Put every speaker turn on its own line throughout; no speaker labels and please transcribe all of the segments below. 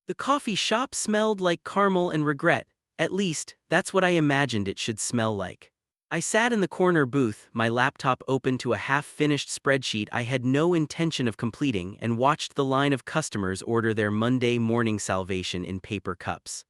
The coffee shop smelled like caramel and regret. At least, that's what I imagined it should smell like. I sat in the corner booth, my laptop open to a half-finished spreadsheet I had no intention of completing, and watched the line of customers order their Monday morning salvation in paper cups.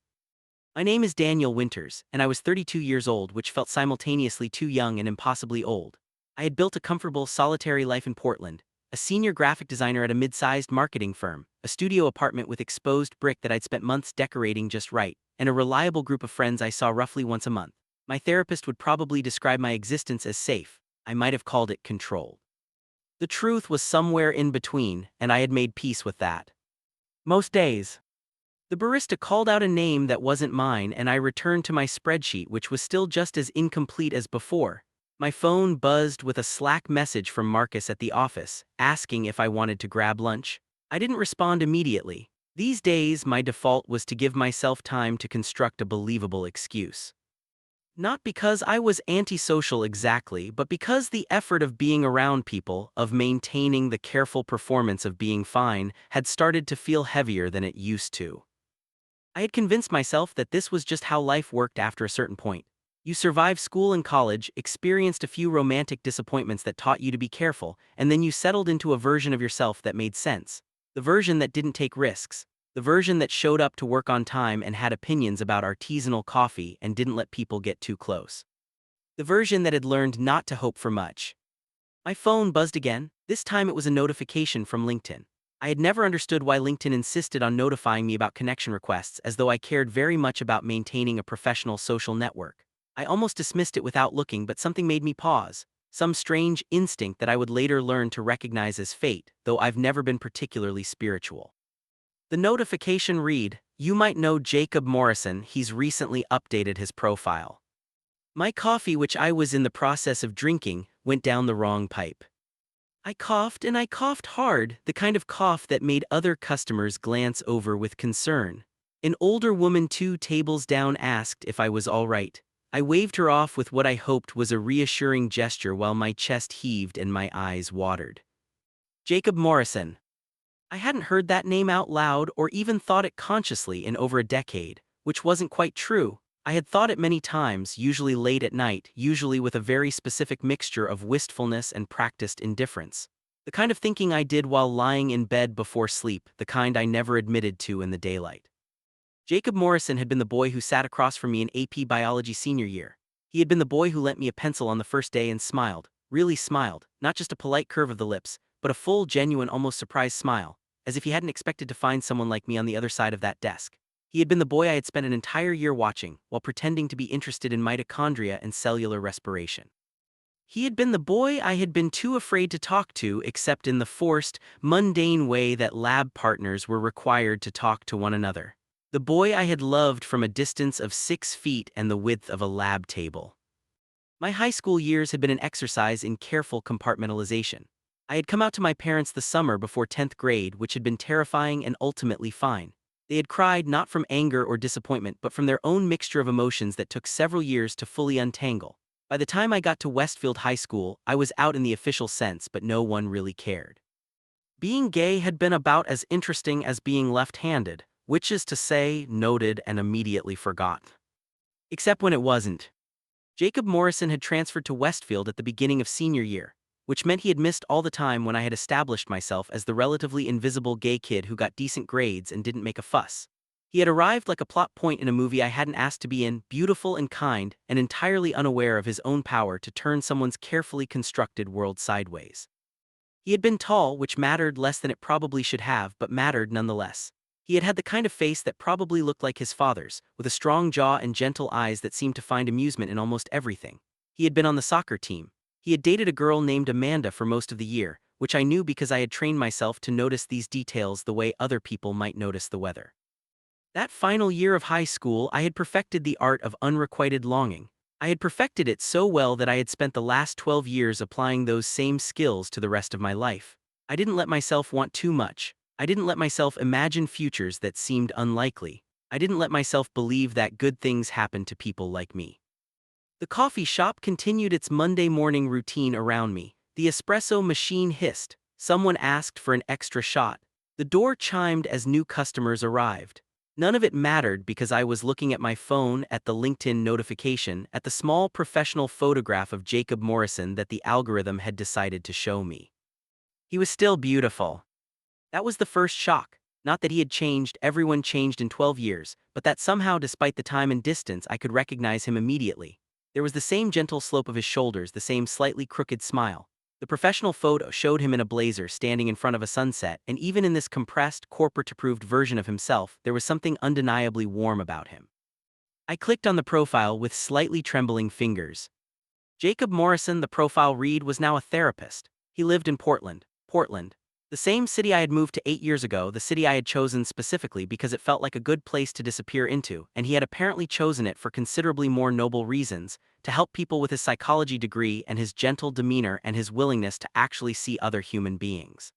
My name is Daniel Winters, and I was 32 years old, which felt simultaneously too young and impossibly old. I had built a comfortable, solitary life in Portland, a senior graphic designer at a mid-sized marketing firm, a studio apartment with exposed brick that I'd spent months decorating just right, and a reliable group of friends I saw roughly once a month. My therapist would probably describe my existence as safe. I might have called it controlled. The truth was somewhere in between, and I had made peace with that. Most days, the barista called out a name that wasn't mine, and I returned to my spreadsheet, which was still just as incomplete as before. My phone buzzed with a Slack message from Marcus at the office, asking if I wanted to grab lunch. I didn't respond immediately. These days, my default was to give myself time to construct a believable excuse. Not because I was antisocial exactly, but because the effort of being around people, of maintaining the careful performance of being fine, had started to feel heavier than it used to. I had convinced myself that this was just how life worked after a certain point. You survived school and college, experienced a few romantic disappointments that taught you to be careful, and then you settled into a version of yourself that made sense. The version that didn't take risks. The version that showed up to work on time and had opinions about artisanal coffee and didn't let people get too close. The version that had learned not to hope for much. My phone buzzed again. This time it was a notification from LinkedIn. I had never understood why LinkedIn insisted on notifying me about connection requests, as though I cared very much about maintaining a professional social network. I almost dismissed it without looking, but something made me pause. Some strange instinct that I would later learn to recognize as fate, though I've never been particularly spiritual. The notification read, "You might know Jacob Morrison, he's recently updated his profile." My coffee, which I was in the process of drinking, went down the wrong pipe. I coughed, and I coughed hard, the kind of cough that made other customers glance over with concern. An older woman 2 tables down asked if I was all right. I waved her off with what I hoped was a reassuring gesture while my chest heaved and my eyes watered. Jacob Morrison. I hadn't heard that name out loud or even thought it consciously in over a decade, which wasn't quite true. I had thought it many times, usually late at night, usually with a very specific mixture of wistfulness and practiced indifference. The kind of thinking I did while lying in bed before sleep, the kind I never admitted to in the daylight. Jacob Morrison had been the boy who sat across from me in AP Biology senior year. He had been the boy who lent me a pencil on the first day and smiled, really smiled, not just a polite curve of the lips, but a full, genuine, almost surprised smile, as if he hadn't expected to find someone like me on the other side of that desk. He had been the boy I had spent an entire year watching, while pretending to be interested in mitochondria and cellular respiration. He had been the boy I had been too afraid to talk to, except in the forced, mundane way that lab partners were required to talk to one another. The boy I had loved from a distance of 6 feet and the width of a lab table. My high school years had been an exercise in careful compartmentalization. I had come out to my parents the summer before 10th grade, which had been terrifying and ultimately fine. They had cried not from anger or disappointment, but from their own mixture of emotions that took several years to fully untangle. By the time I got to Westfield High School, I was out in the official sense, but no one really cared. Being gay had been about as interesting as being left-handed, which is to say, noted and immediately forgot. Except when it wasn't. Jacob Morrison had transferred to Westfield at the beginning of senior year, which meant he had missed all the time when I had established myself as the relatively invisible gay kid who got decent grades and didn't make a fuss. He had arrived like a plot point in a movie I hadn't asked to be in, beautiful and kind, and entirely unaware of his own power to turn someone's carefully constructed world sideways. He had been tall, which mattered less than it probably should have, but mattered nonetheless. He had had the kind of face that probably looked like his father's, with a strong jaw and gentle eyes that seemed to find amusement in almost everything. He had been on the soccer team. He had dated a girl named Amanda for most of the year, which I knew because I had trained myself to notice these details the way other people might notice the weather. That final year of high school, I had perfected the art of unrequited longing. I had perfected it so well that I had spent the last 12 years applying those same skills to the rest of my life. I didn't let myself want too much. I didn't let myself imagine futures that seemed unlikely. I didn't let myself believe that good things happen to people like me. The coffee shop continued its Monday morning routine around me. The espresso machine hissed. Someone asked for an extra shot. The door chimed as new customers arrived. None of it mattered because I was looking at my phone, at the LinkedIn notification, at the small professional photograph of Jacob Morrison that the algorithm had decided to show me. He was still beautiful. That was the first shock. Not that he had changed, everyone changed in 12 years, but that somehow, despite the time and distance, I could recognize him immediately. There was the same gentle slope of his shoulders, the same slightly crooked smile. The professional photo showed him in a blazer standing in front of a sunset, and even in this compressed, corporate-approved version of himself, there was something undeniably warm about him. I clicked on the profile with slightly trembling fingers. Jacob Morrison, the profile read, was now a therapist. He lived in Portland. Portland. The same city I had moved to 8 years ago, the city I had chosen specifically because it felt like a good place to disappear into, and he had apparently chosen it for considerably more noble reasons, to help people with his psychology degree and his gentle demeanor and his willingness to actually see other human beings.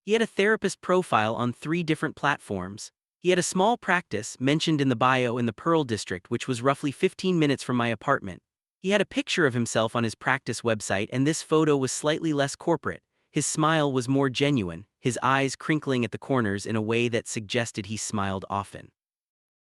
He had a therapist profile on 3 different platforms. He had a small practice, mentioned in the bio, in the Pearl District, which was roughly 15 minutes from my apartment. He had a picture of himself on his practice website, and this photo was slightly less corporate. His smile was more genuine, his eyes crinkling at the corners in a way that suggested he smiled often.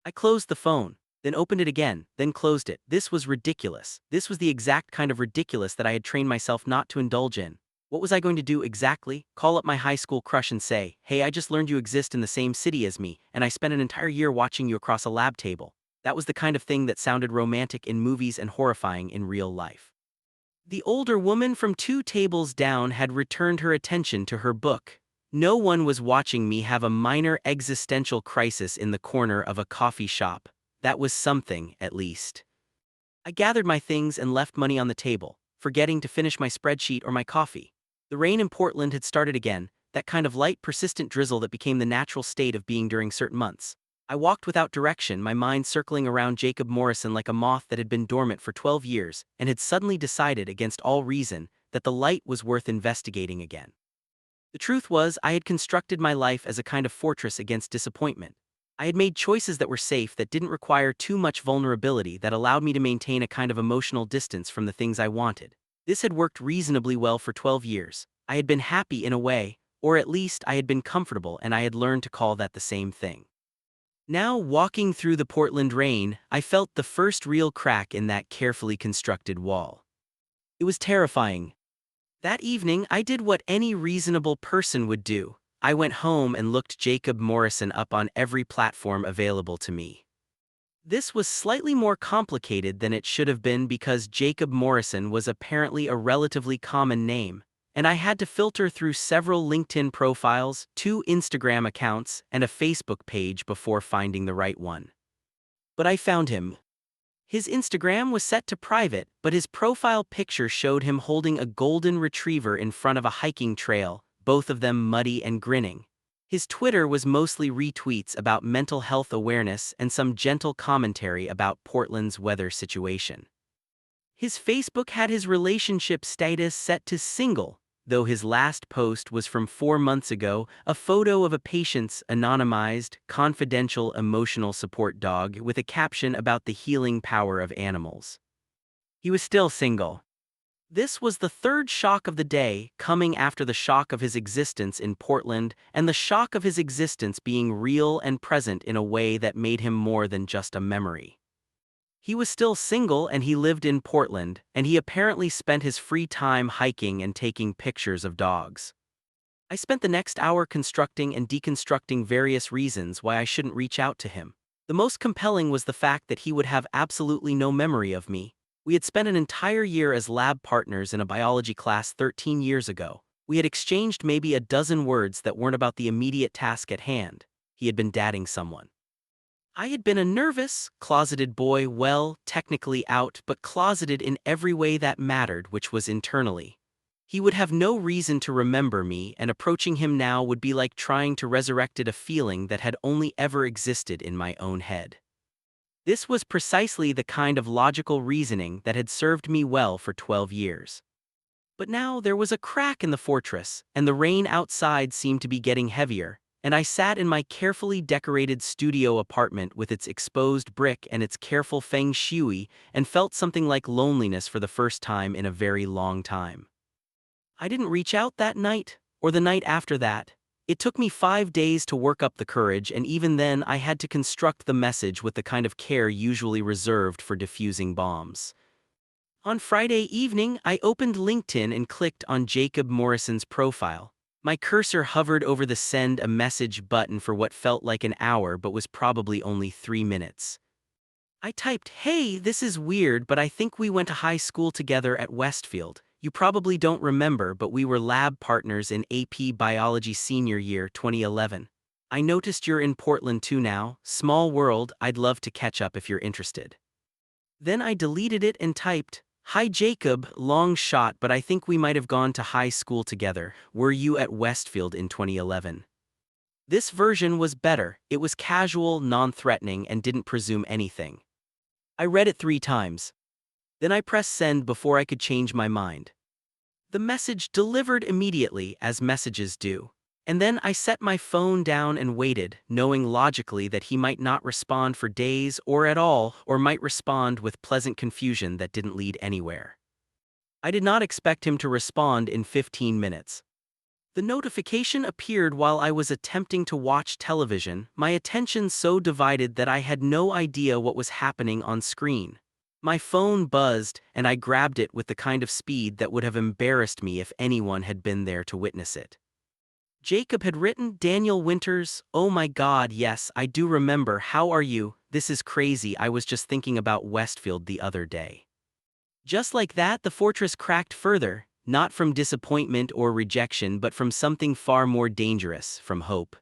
I closed the phone, then opened it again, then closed it. This was ridiculous. This was the exact kind of ridiculous that I had trained myself not to indulge in. What was I going to do exactly? Call up my high school crush and say, "Hey, I just learned you exist in the same city as me, and I spent an entire year watching you across a lab table." That was the kind of thing that sounded romantic in movies and horrifying in real life. The older woman from 2 tables down had returned her attention to her book. No one was watching me have a minor existential crisis in the corner of a coffee shop. That was something, at least. I gathered my things and left money on the table, forgetting to finish my spreadsheet or my coffee. The rain in Portland had started again, that kind of light, persistent drizzle that became the natural state of being during certain months. I walked without direction, my mind circling around Jacob Morrison like a moth that had been dormant for 12 years and had suddenly decided, against all reason, that the light was worth investigating again. The truth was, I had constructed my life as a kind of fortress against disappointment. I had made choices that were safe, that didn't require too much vulnerability, that allowed me to maintain a kind of emotional distance from the things I wanted. This had worked reasonably well for 12 years. I had been happy in a way, or at least I had been comfortable, and I had learned to call that the same thing. Now, walking through the Portland rain, I felt the first real crack in that carefully constructed wall. It was terrifying. That evening, I did what any reasonable person would do. I went home and looked Jacob Morrison up on every platform available to me. This was slightly more complicated than it should have been because Jacob Morrison was apparently a relatively common name, and I had to filter through several LinkedIn profiles, 2 Instagram accounts, and a Facebook page before finding the right one. But I found him. His Instagram was set to private, but his profile picture showed him holding a golden retriever in front of a hiking trail, both of them muddy and grinning. His Twitter was mostly retweets about mental health awareness and some gentle commentary about Portland's weather situation. His Facebook had his relationship status set to single, though his last post was from 4 months ago, a photo of a patient's anonymized, confidential emotional support dog with a caption about the healing power of animals. He was still single. This was the third shock of the day, coming after the shock of his existence in Portland and the shock of his existence being real and present in a way that made him more than just a memory. He was still single and he lived in Portland, and he apparently spent his free time hiking and taking pictures of dogs. I spent the next hour constructing and deconstructing various reasons why I shouldn't reach out to him. The most compelling was the fact that he would have absolutely no memory of me. We had spent an entire year as lab partners in a biology class 13 years ago. We had exchanged maybe a dozen words that weren't about the immediate task at hand. He had been dating someone. I had been a nervous, closeted boy, well, technically out, but closeted in every way that mattered, which was internally. He would have no reason to remember me, and approaching him now would be like trying to resurrect a feeling that had only ever existed in my own head. This was precisely the kind of logical reasoning that had served me well for 12 years. But now there was a crack in the fortress, and the rain outside seemed to be getting heavier, and I sat in my carefully decorated studio apartment with its exposed brick and its careful feng shui and felt something like loneliness for the first time in a very long time. I didn't reach out that night, or the night after that, It took me 5 days to work up the courage, and even then I had to construct the message with the kind of care usually reserved for defusing bombs. On Friday evening, I opened LinkedIn and clicked on Jacob Morrison's profile. My cursor hovered over the send a message button for what felt like an hour but was probably only 3 minutes. I typed, "Hey, this is weird, but I think we went to high school together at Westfield. You probably don't remember, but we were lab partners in AP Biology senior year 2011. I noticed you're in Portland too now. Small world, I'd love to catch up if you're interested." Then I deleted it and typed, "Hi Jacob, long shot, but I think we might have gone to high school together. Were you at Westfield in 2011? This version was better. It was casual, non-threatening, and didn't presume anything. I read it 3 times. Then I pressed send before I could change my mind. The message delivered immediately, as messages do. And then I set my phone down and waited, knowing logically that he might not respond for days or at all, or might respond with pleasant confusion that didn't lead anywhere. I did not expect him to respond in 15 minutes. The notification appeared while I was attempting to watch television, my attention so divided that I had no idea what was happening on screen. My phone buzzed, and I grabbed it with the kind of speed that would have embarrassed me if anyone had been there to witness it. Jacob had written, "Daniel Winters, oh my God, yes, I do remember. How are you? This is crazy. I was just thinking about Westfield the other day." Just like that, the fortress cracked further, not from disappointment or rejection, but from something far more dangerous, from hope.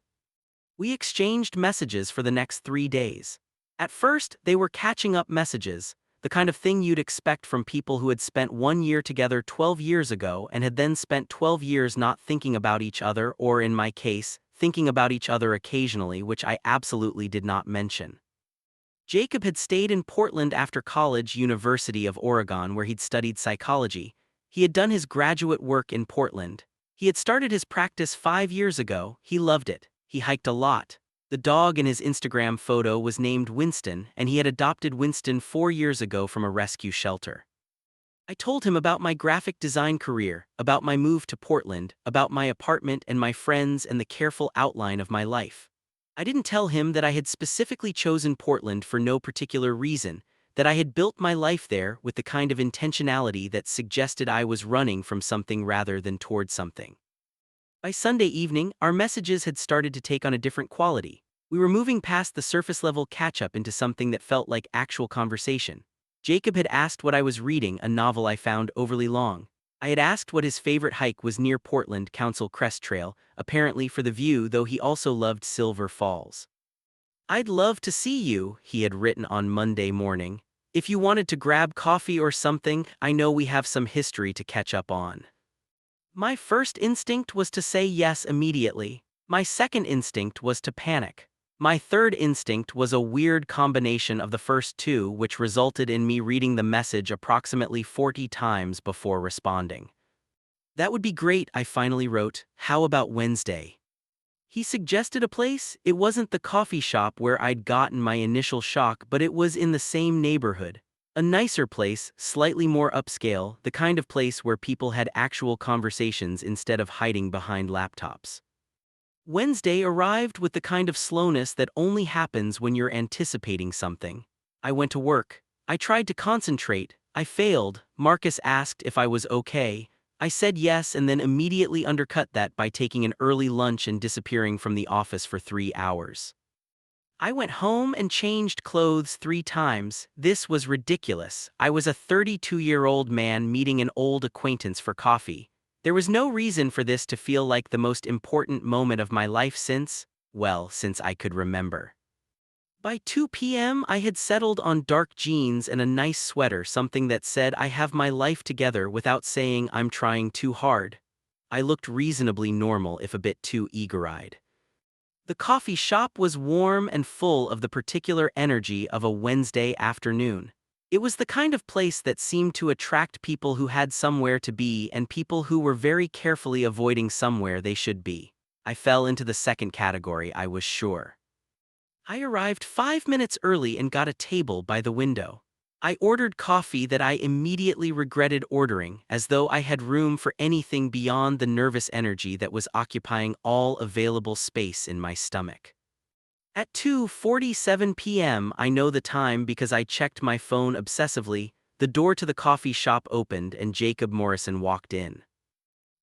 We exchanged messages for the next 3 days. At first, they were catching up messages, the kind of thing you'd expect from people who had spent 1 year together 12 years ago and had then spent 12 years not thinking about each other, or in my case, thinking about each other occasionally, which I absolutely did not mention. Jacob had stayed in Portland after college, University of Oregon, where he'd studied psychology. He had done his graduate work in Portland. He had started his practice 5 years ago. He loved it. He hiked a lot. The dog in his Instagram photo was named Winston, and he had adopted Winston 4 years ago from a rescue shelter. I told him about my graphic design career, about my move to Portland, about my apartment and my friends and the careful outline of my life. I didn't tell him that I had specifically chosen Portland for no particular reason, that I had built my life there with the kind of intentionality that suggested I was running from something rather than toward something. By Sunday evening, our messages had started to take on a different quality. We were moving past the surface-level catch-up into something that felt like actual conversation. Jacob had asked what I was reading, a novel I found overly long. I had asked what his favorite hike was near Portland Council Crest Trail, apparently for the view, though he also loved Silver Falls. "I'd love to see you," he had written on Monday morning. "If you wanted to grab coffee or something, I know we have some history to catch up on." My first instinct was to say yes immediately. My second instinct was to panic. My third instinct was a weird combination of the first two, which resulted in me reading the message approximately 40 times before responding. "That would be great," I finally wrote. "How about Wednesday?" He suggested a place. It wasn't the coffee shop where I'd gotten my initial shock, but it was in the same neighborhood. A nicer place, slightly more upscale, the kind of place where people had actual conversations instead of hiding behind laptops. Wednesday arrived with the kind of slowness that only happens when you're anticipating something. I went to work. I tried to concentrate. I failed. Marcus asked if I was okay. I said yes, and then immediately undercut that by taking an early lunch and disappearing from the office for 3 hours. I went home and changed clothes 3 times. This was ridiculous. I was a 32-year-old man meeting an old acquaintance for coffee. There was no reason for this to feel like the most important moment of my life since I could remember. By 2 p.m. I had settled on dark jeans and a nice sweater, something that said I have my life together without saying I'm trying too hard. I looked reasonably normal, if a bit too eager-eyed. The coffee shop was warm and full of the particular energy of a Wednesday afternoon. It was the kind of place that seemed to attract people who had somewhere to be and people who were very carefully avoiding somewhere they should be. I fell into the second category, I was sure. I arrived 5 minutes early and got a table by the window. I ordered coffee that I immediately regretted ordering, as though I had room for anything beyond the nervous energy that was occupying all available space in my stomach. At 2:47 p.m., I know the time because I checked my phone obsessively. The door to the coffee shop opened and Jacob Morrison walked in.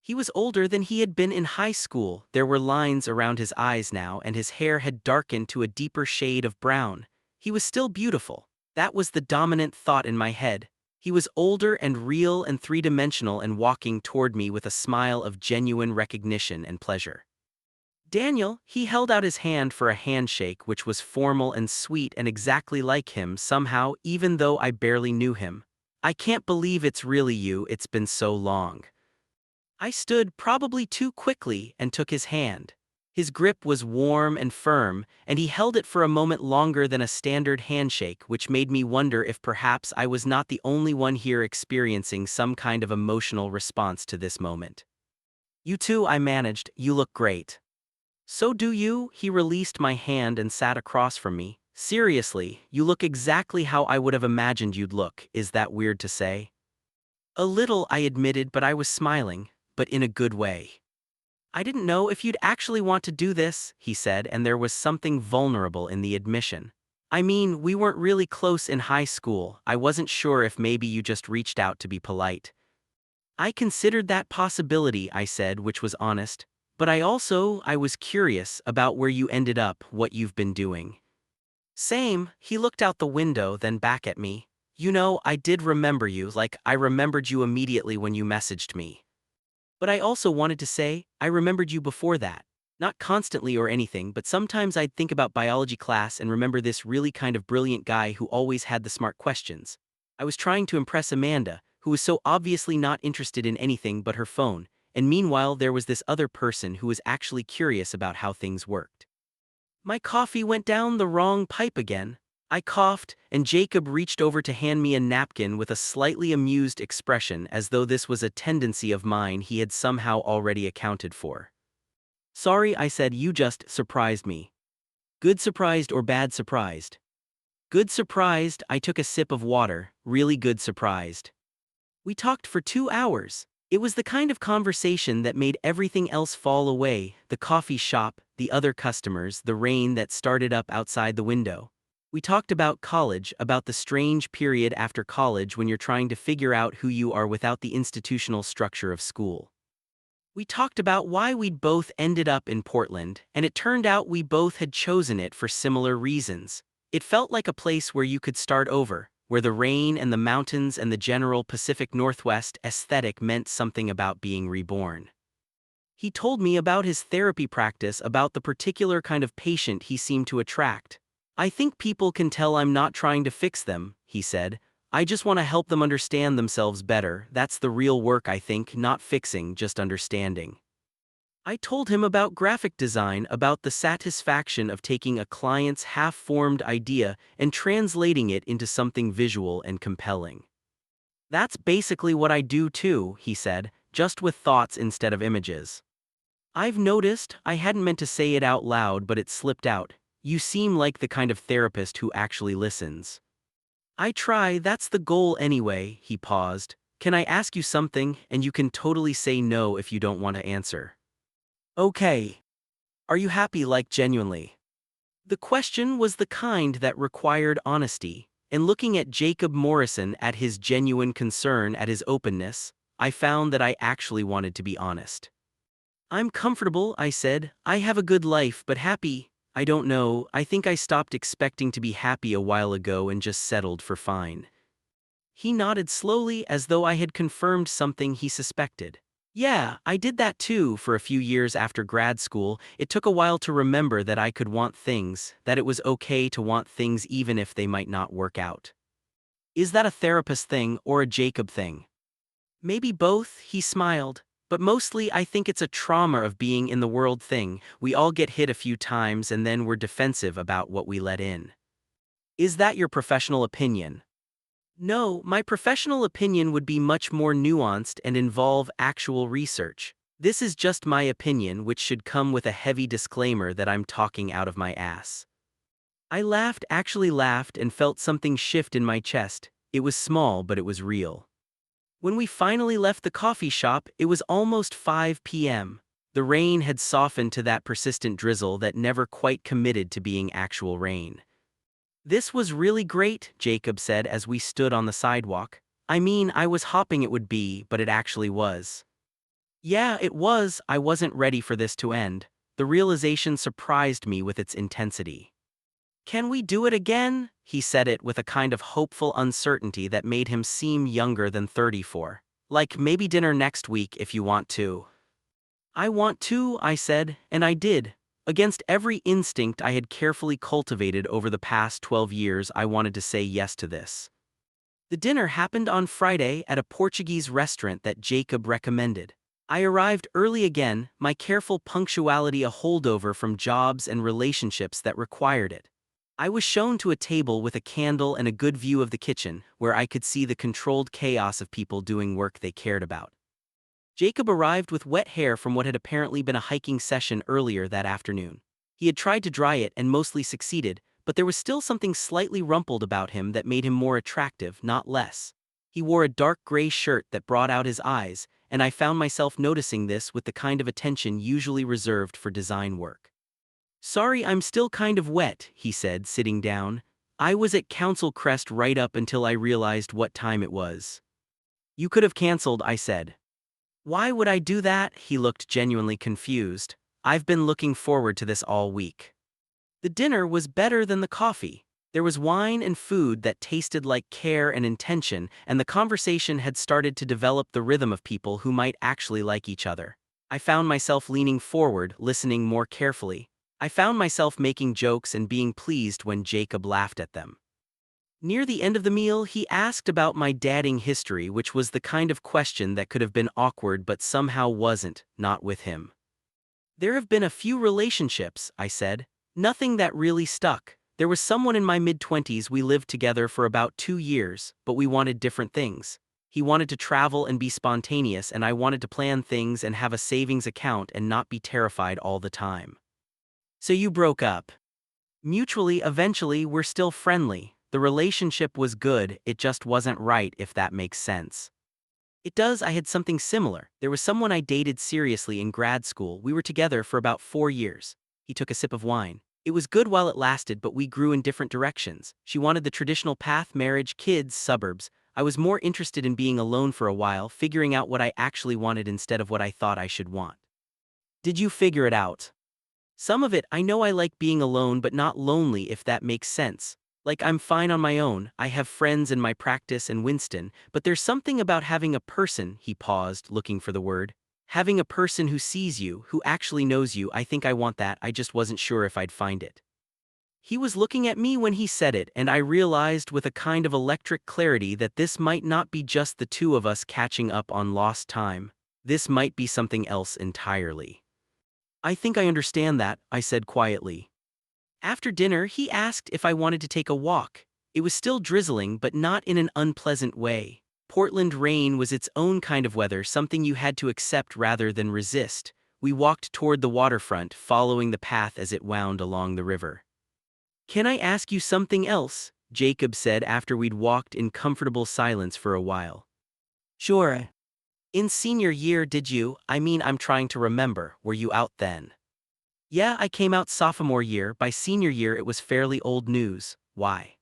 He was older than he had been in high school. There were lines around his eyes now, and his hair had darkened to a deeper shade of brown. He was still beautiful. That was the dominant thought in my head. He was older and real and three-dimensional and walking toward me with a smile of genuine recognition and pleasure. Daniel, he held out his hand for a handshake which was formal and sweet and exactly like him somehow, even though I barely knew him. I can't believe it's really you, it's been so long. I stood probably too quickly and took his hand. His grip was warm and firm, and he held it for a moment longer than a standard handshake, which made me wonder if perhaps I was not the only one here experiencing some kind of emotional response to this moment. "You too," I managed, "you look great." "So do you?" He released my hand and sat across from me. "Seriously, you look exactly how I would have imagined you'd look. Is that weird to say?" "A little," I admitted, but I was smiling, but in a good way. "I didn't know if you'd actually want to do this," he said, and there was something vulnerable in the admission. "I mean, we weren't really close in high school. I wasn't sure if maybe you just reached out to be polite." "I considered that possibility," I said, which was honest. "But I was curious about where you ended up, what you've been doing." "Same," he looked out the window, then back at me. "You know, I did remember you, like I remembered you immediately when you messaged me. But I also wanted to say, I remembered you before that. Not constantly or anything, but sometimes I'd think about biology class and remember this really kind of brilliant guy who always had the smart questions. I was trying to impress Amanda, who was so obviously not interested in anything but her phone, and meanwhile there was this other person who was actually curious about how things worked. My coffee went down the wrong pipe again. I coughed, and Jacob reached over to hand me a napkin with a slightly amused expression, as though this was a tendency of mine he had somehow already accounted for. "Sorry," I said, "you just surprised me." "Good surprised or bad surprised?" "Good surprised." I took a sip of water. "Really good surprised." We talked for 2 hours. It was the kind of conversation that made everything else fall away: the coffee shop, the other customers, the rain that started up outside the window. We talked about college, about the strange period after college when you're trying to figure out who you are without the institutional structure of school. We talked about why we'd both ended up in Portland, and it turned out we both had chosen it for similar reasons. It felt like a place where you could start over, where the rain and the mountains and the general Pacific Northwest aesthetic meant something about being reborn. He told me about his therapy practice, about the particular kind of patient he seemed to attract. "I think people can tell I'm not trying to fix them," he said. "I just want to help them understand themselves better. That's the real work, I think, not fixing, just understanding." I told him about graphic design, about the satisfaction of taking a client's half-formed idea and translating it into something visual and compelling. "That's basically what I do too," he said, "just with thoughts instead of images." "I've noticed," I hadn't meant to say it out loud, but it slipped out, "you seem like the kind of therapist who actually listens." "I try, that's the goal anyway." He paused. "Can I ask you something, and you can totally say no if you don't want to answer." "Okay. Are you happy, like genuinely?" The question was the kind that required honesty, and looking at Jacob Morrison, at his genuine concern, at his openness, I found that I actually wanted to be honest. "I'm comfortable," I said. "I have a good life, but happy, I don't know. I think I stopped expecting to be happy a while ago and just settled for fine." He nodded slowly, as though I had confirmed something he suspected. "Yeah, I did that too for a few years after grad school. It took a while to remember that I could want things, that it was okay to want things even if they might not work out." "Is that a therapist thing or a Jacob thing?" "Maybe both," he smiled. "But mostly I think it's a trauma of being in the world thing. We all get hit a few times and then we're defensive about what we let in." "Is that your professional opinion?" "No, my professional opinion would be much more nuanced and involve actual research. This is just my opinion, which should come with a heavy disclaimer that I'm talking out of my ass." I laughed, actually laughed, and felt something shift in my chest. It was small, but it was real. When we finally left the coffee shop, it was almost 5 p.m. The rain had softened to that persistent drizzle that never quite committed to being actual rain. "This was really great," Jacob said as we stood on the sidewalk. "I mean, I was hoping it would be, but it actually was." "Yeah, it was. I wasn't ready for this to end." The realization surprised me with its intensity. "Can we do it again?" He said it with a kind of hopeful uncertainty that made him seem younger than 34. "Like maybe dinner next week if you want to." "I want to," I said, and I did. Against every instinct I had carefully cultivated over the past 12 years, I wanted to say yes to this. The dinner happened on Friday at a Portuguese restaurant that Jacob recommended. I arrived early again, my careful punctuality a holdover from jobs and relationships that required it. I was shown to a table with a candle and a good view of the kitchen, where I could see the controlled chaos of people doing work they cared about. Jacob arrived with wet hair from what had apparently been a hiking session earlier that afternoon. He had tried to dry it and mostly succeeded, but there was still something slightly rumpled about him that made him more attractive, not less. He wore a dark gray shirt that brought out his eyes, and I found myself noticing this with the kind of attention usually reserved for design work. "Sorry, I'm still kind of wet," he said, sitting down. "I was at Council Crest right up until I realized what time it was." "You could have canceled," I said. "Why would I do that?" He looked genuinely confused. "I've been looking forward to this all week." The dinner was better than the coffee. There was wine and food that tasted like care and intention, and the conversation had started to develop the rhythm of people who might actually like each other. I found myself leaning forward, listening more carefully. I found myself making jokes and being pleased when Jacob laughed at them. Near the end of the meal, he asked about my dating history, which was the kind of question that could have been awkward but somehow wasn't, not with him. "There have been a few relationships," I said. "Nothing that really stuck. There was someone in my mid-20s. We lived together for about 2 years, but we wanted different things. He wanted to travel and be spontaneous, and I wanted to plan things and have a savings account and not be terrified all the time." "So you broke up?" "Mutually. Eventually, we're still friendly. The relationship was good, it just wasn't right, if that makes sense." "It does. I had something similar. There was someone I dated seriously in grad school. We were together for about 4 years. He took a sip of wine. "It was good while it lasted, but we grew in different directions. She wanted the traditional path: marriage, kids, suburbs. I was more interested in being alone for a while, figuring out what I actually wanted instead of what I thought I should want." "Did you figure it out?" "Some of it. I know I like being alone but not lonely, if that makes sense. Like, I'm fine on my own, I have friends in my practice and Winston, but there's something about having a person." He paused, looking for the word. "Having a person who sees you, who actually knows you. I think I want that. I just wasn't sure if I'd find it." He was looking at me when he said it, and I realized with a kind of electric clarity that this might not be just the two of us catching up on lost time. This might be something else entirely. "I think I understand that," I said quietly. After dinner, he asked if I wanted to take a walk. It was still drizzling, but not in an unpleasant way. Portland rain was its own kind of weather, something you had to accept rather than resist. We walked toward the waterfront, following the path as it wound along the river. "Can I ask you something else?" Jacob said after we'd walked in comfortable silence for a while. "Sure." "In senior year, did you, I mean, I'm trying to remember, were you out then?" "Yeah, I came out sophomore year. By senior year it was fairly old news." "Why?"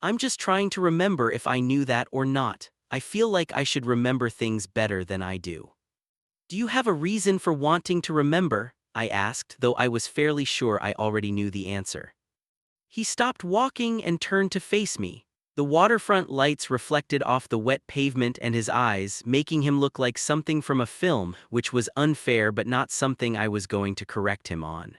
"I'm just trying to remember if I knew that or not. I feel like I should remember things better than I do." "Do you have a reason for wanting to remember?" I asked, though I was fairly sure I already knew the answer. He stopped walking and turned to face me. The waterfront lights reflected off the wet pavement and his eyes, making him look like something from a film, which was unfair but not something I was going to correct him on.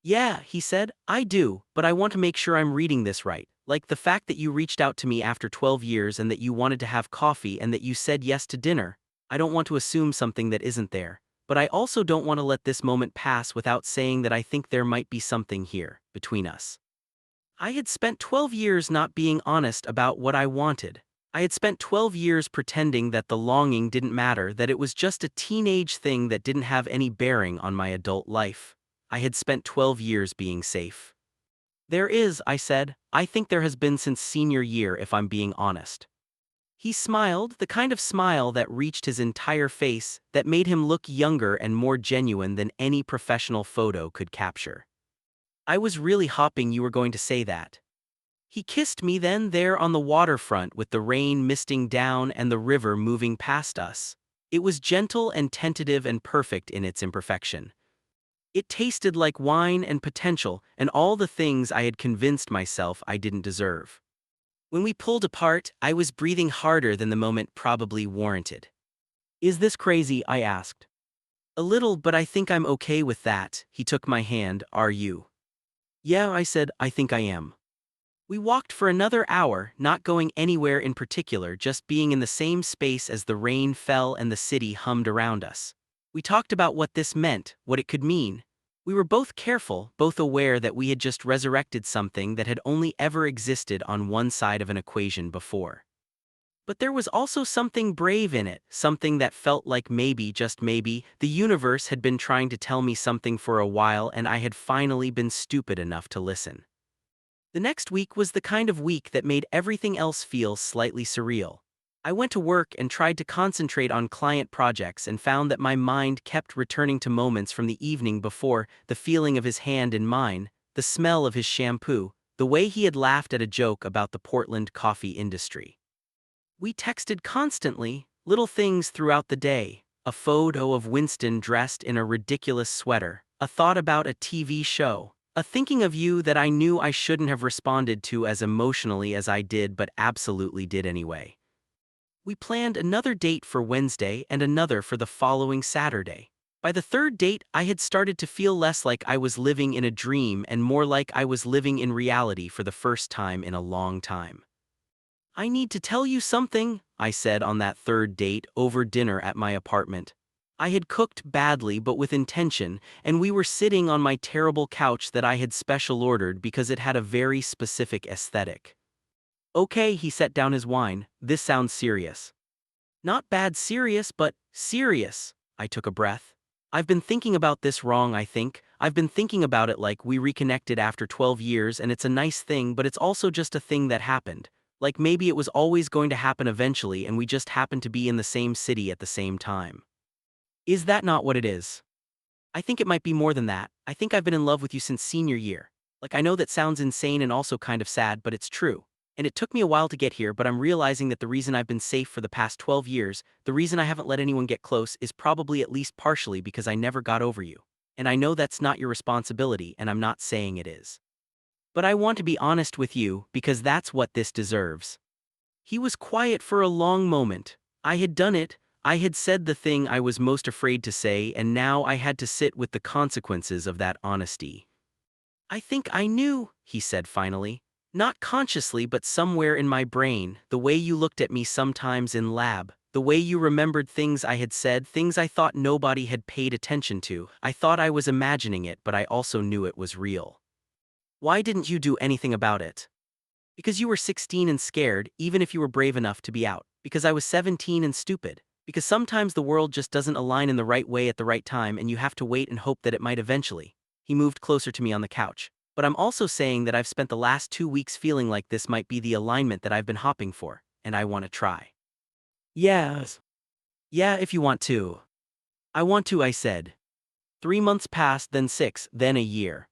"Yeah," he said, "I do, but I want to make sure I'm reading this right. Like the fact that you reached out to me after 12 years and that you wanted to have coffee and that you said yes to dinner. I don't want to assume something that isn't there, but I also don't want to let this moment pass without saying that I think there might be something here, between us." I had spent 12 years not being honest about what I wanted. I had spent 12 years pretending that the longing didn't matter, that it was just a teenage thing that didn't have any bearing on my adult life. I had spent 12 years being safe. There is, I said. I think there has been since senior year, if I'm being honest. He smiled, the kind of smile that reached his entire face, that made him look younger and more genuine than any professional photo could capture. I was really hoping you were going to say that. He kissed me then there on the waterfront with the rain misting down and the river moving past us. It was gentle and tentative and perfect in its imperfection. It tasted like wine and potential and all the things I had convinced myself I didn't deserve. When we pulled apart, I was breathing harder than the moment probably warranted. Is this crazy? I asked. A little, but I think I'm okay with that. He took my hand. Are you? Yeah, I said, I think I am. We walked for another hour, not going anywhere in particular, just being in the same space as the rain fell and the city hummed around us. We talked about what this meant, what it could mean. We were both careful, both aware that we had just resurrected something that had only ever existed on one side of an equation before. But there was also something brave in it, something that felt like maybe, just maybe, the universe had been trying to tell me something for a while and I had finally been stupid enough to listen. The next week was the kind of week that made everything else feel slightly surreal. I went to work and tried to concentrate on client projects and found that my mind kept returning to moments from the evening before, the feeling of his hand in mine, the smell of his shampoo, the way he had laughed at a joke about the Portland coffee industry. We texted constantly, little things throughout the day, a photo of Winston dressed in a ridiculous sweater, a thought about a TV show, a thinking of you that I knew I shouldn't have responded to as emotionally as I did but absolutely did anyway. We planned another date for Wednesday and another for the following Saturday. By the third date, I had started to feel less like I was living in a dream and more like I was living in reality for the first time in a long time. I need to tell you something, I said on that third date over dinner at my apartment. I had cooked badly but with intention, and we were sitting on my terrible couch that I had special ordered because it had a very specific aesthetic. Okay, he set down his wine, this sounds serious. Not bad serious, but serious. I took a breath. I've been thinking about this wrong, I think. I've been thinking about it like we reconnected after 12 years and it's a nice thing, but it's also just a thing that happened. Like maybe it was always going to happen eventually and we just happened to be in the same city at the same time. Is that not what it is? I think it might be more than that. I think I've been in love with you since senior year. Like I know that sounds insane and also kind of sad, but it's true. And it took me a while to get here, but I'm realizing that the reason I've been safe for the past 12 years, the reason I haven't let anyone get close is probably at least partially because I never got over you. And I know that's not your responsibility and I'm not saying it is. But I want to be honest with you because that's what this deserves. He was quiet for a long moment. I had done it. I had said the thing I was most afraid to say and now I had to sit with the consequences of that honesty. I think I knew, he said finally. Not consciously but somewhere in my brain, the way you looked at me sometimes in lab, the way you remembered things I had said, things I thought nobody had paid attention to. I thought I was imagining it, but I also knew it was real. Why didn't you do anything about it? Because you were 16 and scared, even if you were brave enough to be out. Because I was 17 and stupid. Because sometimes the world just doesn't align in the right way at the right time and you have to wait and hope that it might eventually. He moved closer to me on the couch. But I'm also saying that I've spent the last 2 weeks feeling like this might be the alignment that I've been hopping for, and I want to try. Yes. Yeah, if you want to. I want to, I said. 3 months passed, then 6, then a year.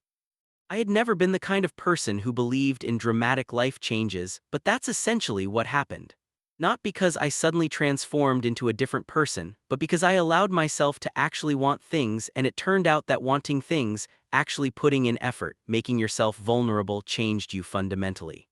I had never been the kind of person who believed in dramatic life changes, but that's essentially what happened. Not because I suddenly transformed into a different person, but because I allowed myself to actually want things, and it turned out that wanting things, actually putting in effort, making yourself vulnerable, changed you fundamentally.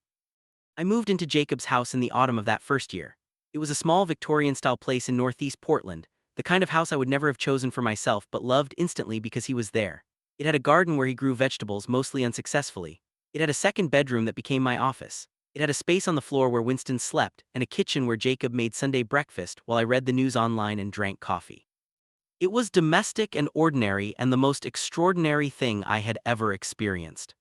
I moved into Jacob's house in the autumn of that first year. It was a small Victorian-style place in northeast Portland, the kind of house I would never have chosen for myself but loved instantly because he was there. It had a garden where he grew vegetables, mostly unsuccessfully. It had a second bedroom that became my office. It had a space on the floor where Winston slept, and a kitchen where Jacob made Sunday breakfast while I read the news online and drank coffee. It was domestic and ordinary and the most extraordinary thing I had ever experienced.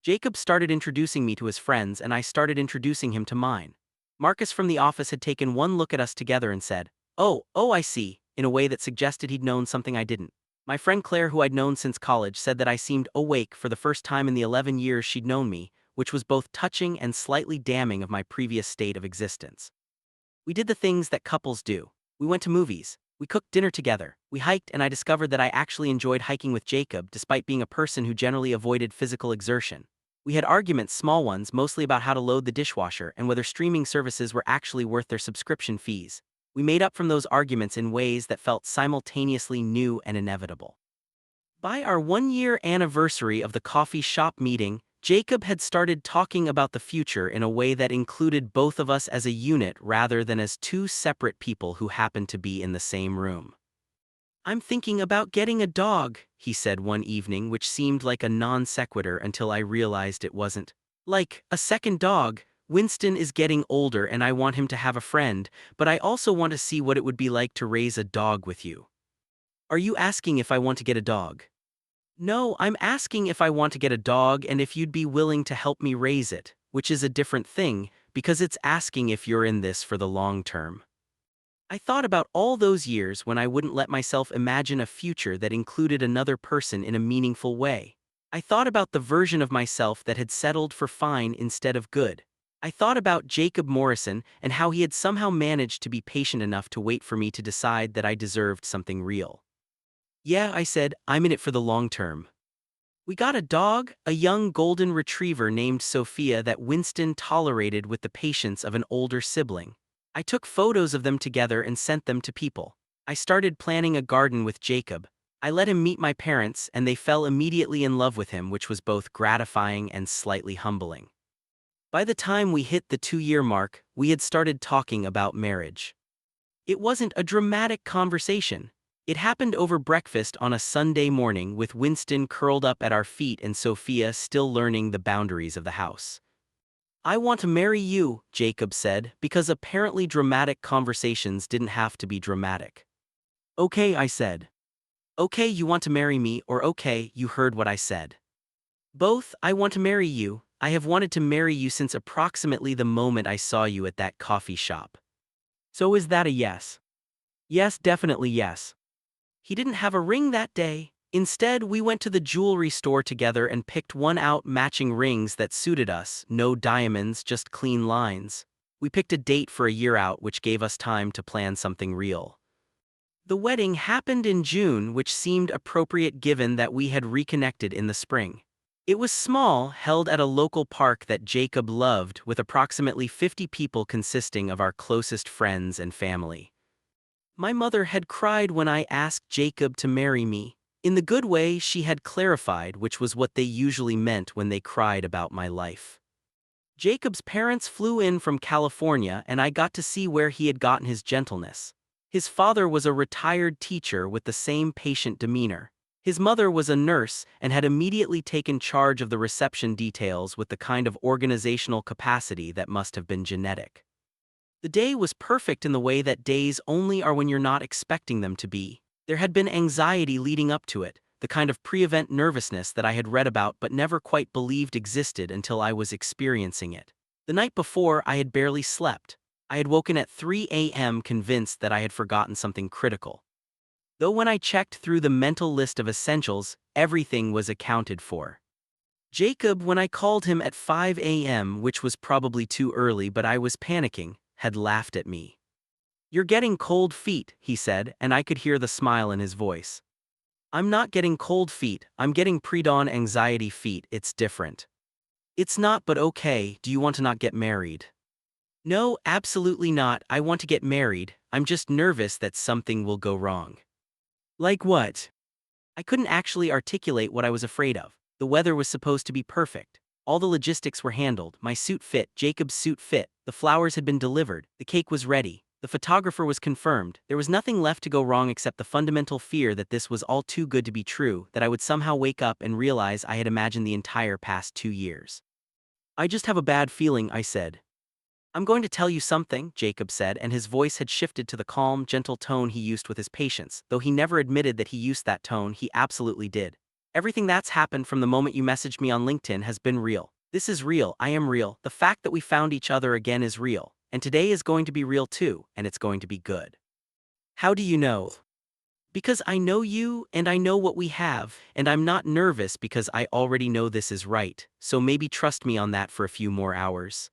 Jacob started introducing me to his friends and I started introducing him to mine. Marcus from the office had taken one look at us together and said, "Oh, I see," in a way that suggested he'd known something I didn't. My friend Claire, who I'd known since college, said that I seemed awake for the first time in the 11 years she'd known me, which was both touching and slightly damning of my previous state of existence. We did the things that couples do. We went to movies. We cooked dinner together. We hiked, and I discovered that I actually enjoyed hiking with Jacob despite being a person who generally avoided physical exertion. We had arguments, small ones, mostly about how to load the dishwasher and whether streaming services were actually worth their subscription fees. We made up from those arguments in ways that felt simultaneously new and inevitable. By our 1-year anniversary of the coffee shop meeting, Jacob had started talking about the future in a way that included both of us as a unit rather than as two separate people who happened to be in the same room. "I'm thinking about getting a dog," he said one evening, which seemed like a non sequitur until I realized it wasn't. "Like, a second dog. Winston is getting older and I want him to have a friend, but I also want to see what it would be like to raise a dog with you." "Are you asking if I want to get a dog?" "No, I'm asking if I want to get a dog and if you'd be willing to help me raise it, which is a different thing, because it's asking if you're in this for the long term." I thought about all those years when I wouldn't let myself imagine a future that included another person in a meaningful way. I thought about the version of myself that had settled for fine instead of good. I thought about Jacob Morrison and how he had somehow managed to be patient enough to wait for me to decide that I deserved something real. "Yeah," I said, "I'm in it for the long term." We got a dog, a young golden retriever named Sophia that Winston tolerated with the patience of an older sibling. I took photos of them together and sent them to people. I started planning a garden with Jacob. I let him meet my parents, and they fell immediately in love with him, which was both gratifying and slightly humbling. By the time we hit the 2-year mark, we had started talking about marriage. It wasn't a dramatic conversation. It happened over breakfast on a Sunday morning with Winston curled up at our feet and Sophia still learning the boundaries of the house. "I want to marry you," Jacob said, because apparently dramatic conversations didn't have to be dramatic. "Okay," I said. "Okay, you want to marry me, or okay, you heard what I said?" "Both. I want to marry you. I have wanted to marry you since approximately the moment I saw you at that coffee shop." "So is that a yes?" "Yes, definitely yes." He didn't have a ring that day. Instead, we went to the jewelry store together and picked one out, matching rings that suited us, no diamonds, just clean lines. We picked a date for a year out, which gave us time to plan something real. The wedding happened in June, which seemed appropriate given that we had reconnected in the spring. It was small, held at a local park that Jacob loved, with approximately 50 people consisting of our closest friends and family. My mother had cried when I asked Jacob to marry me. In the good way, she had clarified, which was what they usually meant when they cried about my life. Jacob's parents flew in from California, and I got to see where he had gotten his gentleness. His father was a retired teacher with the same patient demeanor. His mother was a nurse and had immediately taken charge of the reception details with the kind of organizational capacity that must have been genetic. The day was perfect in the way that days only are when you're not expecting them to be. There had been anxiety leading up to it, the kind of pre-event nervousness that I had read about but never quite believed existed until I was experiencing it. The night before, I had barely slept. I had woken at 3 a.m. convinced that I had forgotten something critical. Though when I checked through the mental list of essentials, everything was accounted for. Jacob, when I called him at 5 a.m., which was probably too early but I was panicking, had laughed at me. "You're getting cold feet," he said, and I could hear the smile in his voice. "I'm not getting cold feet, I'm getting pre-dawn anxiety feet, it's different." "It's not, but okay, do you want to not get married?" "No, absolutely not, I want to get married, I'm just nervous that something will go wrong." "Like what?" I couldn't actually articulate what I was afraid of. The weather was supposed to be perfect. All the logistics were handled, my suit fit, Jacob's suit fit, the flowers had been delivered, the cake was ready, the photographer was confirmed, there was nothing left to go wrong except the fundamental fear that this was all too good to be true, that I would somehow wake up and realize I had imagined the entire past 2 years. "I just have a bad feeling," I said. "I'm going to tell you something," Jacob said, and his voice had shifted to the calm, gentle tone he used with his patients. Though he never admitted that he used that tone, he absolutely did. "Everything that's happened from the moment you messaged me on LinkedIn has been real. This is real, I am real, the fact that we found each other again is real, and today is going to be real too, and it's going to be good." "How do you know?" Because I know you and I know what we have, and I'm not nervous because I already know this is right, so maybe trust me on that for a few more hours.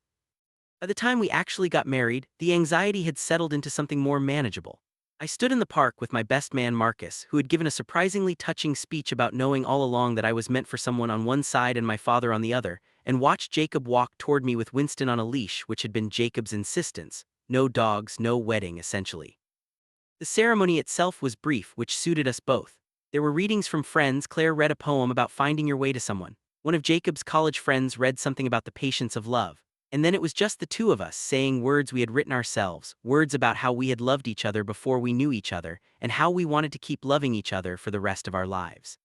By the time we actually got married, the anxiety had settled into something more manageable. I stood in the park with my best man Marcus, who had given a surprisingly touching speech about knowing all along that I was meant for someone on one side and my father on the other, and watched Jacob walk toward me with Winston on a leash, which had been Jacob's insistence. No dogs, no wedding, essentially. The ceremony itself was brief, which suited us both. There were readings from friends. Claire read a poem about finding your way to someone. One of Jacob's college friends read something about the patience of love. And then it was just the two of us saying words we had written ourselves, words about how we had loved each other before we knew each other, and how we wanted to keep loving each other for the rest of our lives.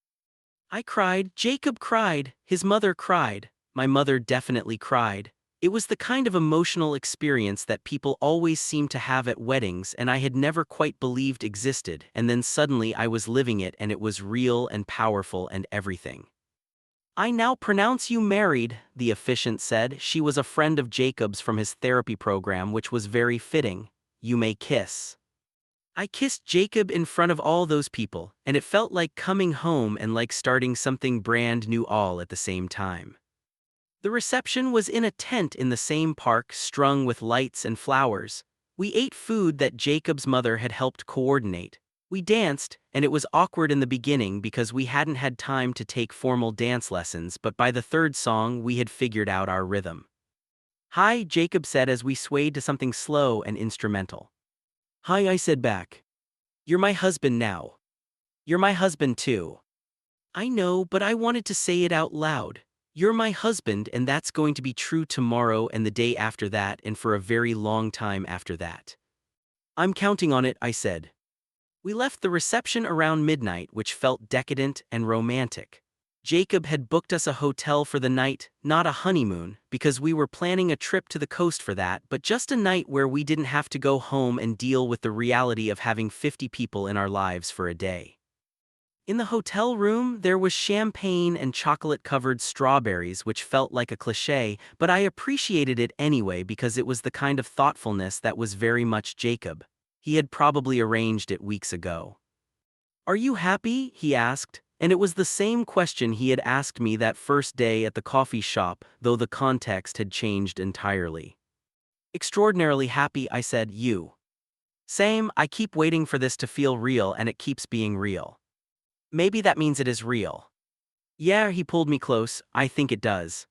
I cried, Jacob cried, his mother cried, my mother definitely cried. It was the kind of emotional experience that people always seem to have at weddings and I had never quite believed existed, and then suddenly I was living it and it was real and powerful and everything. I now pronounce you married, the officiant said. She was a friend of Jacob's from his therapy program, which was very fitting. You may kiss. I kissed Jacob in front of all those people, and it felt like coming home and like starting something brand new all at the same time. The reception was in a tent in the same park, strung with lights and flowers. We ate food that Jacob's mother had helped coordinate. We danced, and it was awkward in the beginning because we hadn't had time to take formal dance lessons, but by the third song we had figured out our rhythm. Hi, Jacob said as we swayed to something slow and instrumental. Hi, I said back. You're my husband now. You're my husband too. I know, but I wanted to say it out loud. You're my husband, and that's going to be true tomorrow and the day after that and for a very long time after that. I'm counting on it, I said. We left the reception around midnight, which felt decadent and romantic. Jacob had booked us a hotel for the night, not a honeymoon, because we were planning a trip to the coast for that, but just a night where we didn't have to go home and deal with the reality of having 50 people in our lives for a day. In the hotel room, there was champagne and chocolate-covered strawberries, which felt like a cliché, but I appreciated it anyway because it was the kind of thoughtfulness that was very much Jacob. He had probably arranged it weeks ago. Are you happy? He asked, and it was the same question he had asked me that first day at the coffee shop, though the context had changed entirely. Extraordinarily happy, I said. You? Same, I keep waiting for this to feel real and it keeps being real. Maybe that means it is real. Yeah, he pulled me close, I think it does.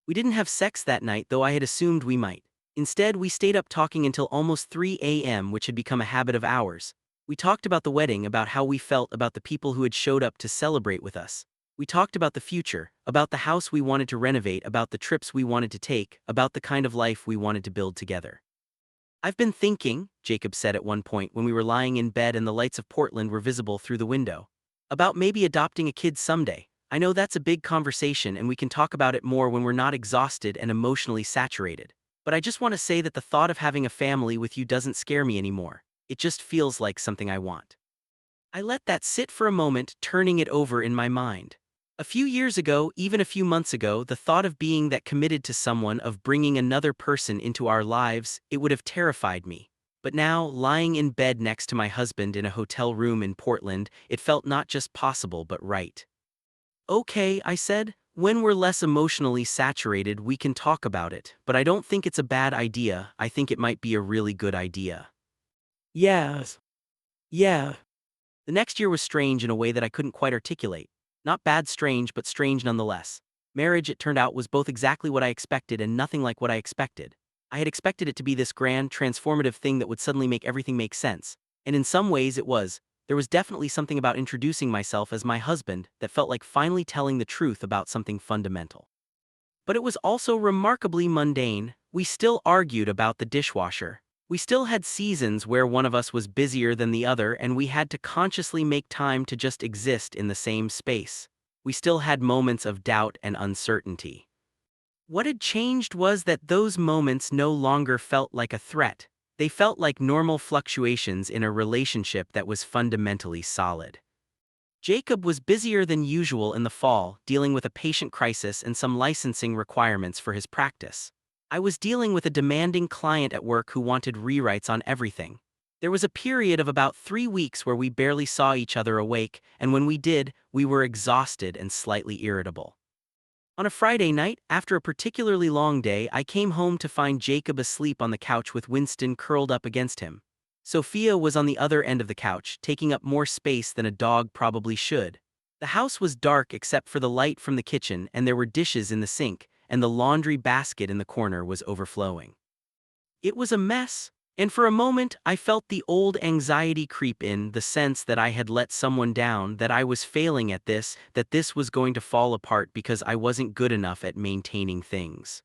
We didn't have sex that night, though I had assumed we might. Instead, we stayed up talking until almost 3 a.m., which had become a habit of ours. We talked about the wedding, about how we felt about the people who had showed up to celebrate with us. We talked about the future, about the house we wanted to renovate, about the trips we wanted to take, about the kind of life we wanted to build together. I've been thinking, Jacob said at one point when we were lying in bed and the lights of Portland were visible through the window, about maybe adopting a kid someday. I know that's a big conversation and we can talk about it more when we're not exhausted and emotionally saturated. But I just want to say that the thought of having a family with you doesn't scare me anymore. It just feels like something I want. I let that sit for a moment, turning it over in my mind. A few years ago, even a few months ago, the thought of being that committed to someone, of bringing another person into our lives, it would have terrified me. But now, lying in bed next to my husband in a hotel room in Portland, it felt not just possible but right. Okay, I said. When we're less emotionally saturated, we can talk about it, but I don't think it's a bad idea. I think it might be a really good idea. Yes. Yeah. The next year was strange in a way that I couldn't quite articulate. Not bad strange, but strange nonetheless. Marriage, it turned out, was both exactly what I expected and nothing like what I expected. I had expected it to be this grand, transformative thing that would suddenly make everything make sense. And in some ways it was. There was definitely something about introducing myself as my husband that felt like finally telling the truth about something fundamental. But it was also remarkably mundane. We still argued about the dishwasher. We still had seasons where one of us was busier than the other and we had to consciously make time to just exist in the same space. We still had moments of doubt and uncertainty. What had changed was that those moments no longer felt like a threat. They felt like normal fluctuations in a relationship that was fundamentally solid. Jacob was busier than usual in the fall, dealing with a patient crisis and some licensing requirements for his practice. I was dealing with a demanding client at work who wanted rewrites on everything. There was a period of about 3 weeks where we barely saw each other awake, and when we did, we were exhausted and slightly irritable. On a Friday night, after a particularly long day, I came home to find Jacob asleep on the couch with Winston curled up against him. Sophia was on the other end of the couch, taking up more space than a dog probably should. The house was dark except for the light from the kitchen, and there were dishes in the sink, and the laundry basket in the corner was overflowing. It was a mess, and for a moment I felt the old anxiety creep in, the sense that I had let someone down, that I was failing at this, that this was going to fall apart because I wasn't good enough at maintaining things.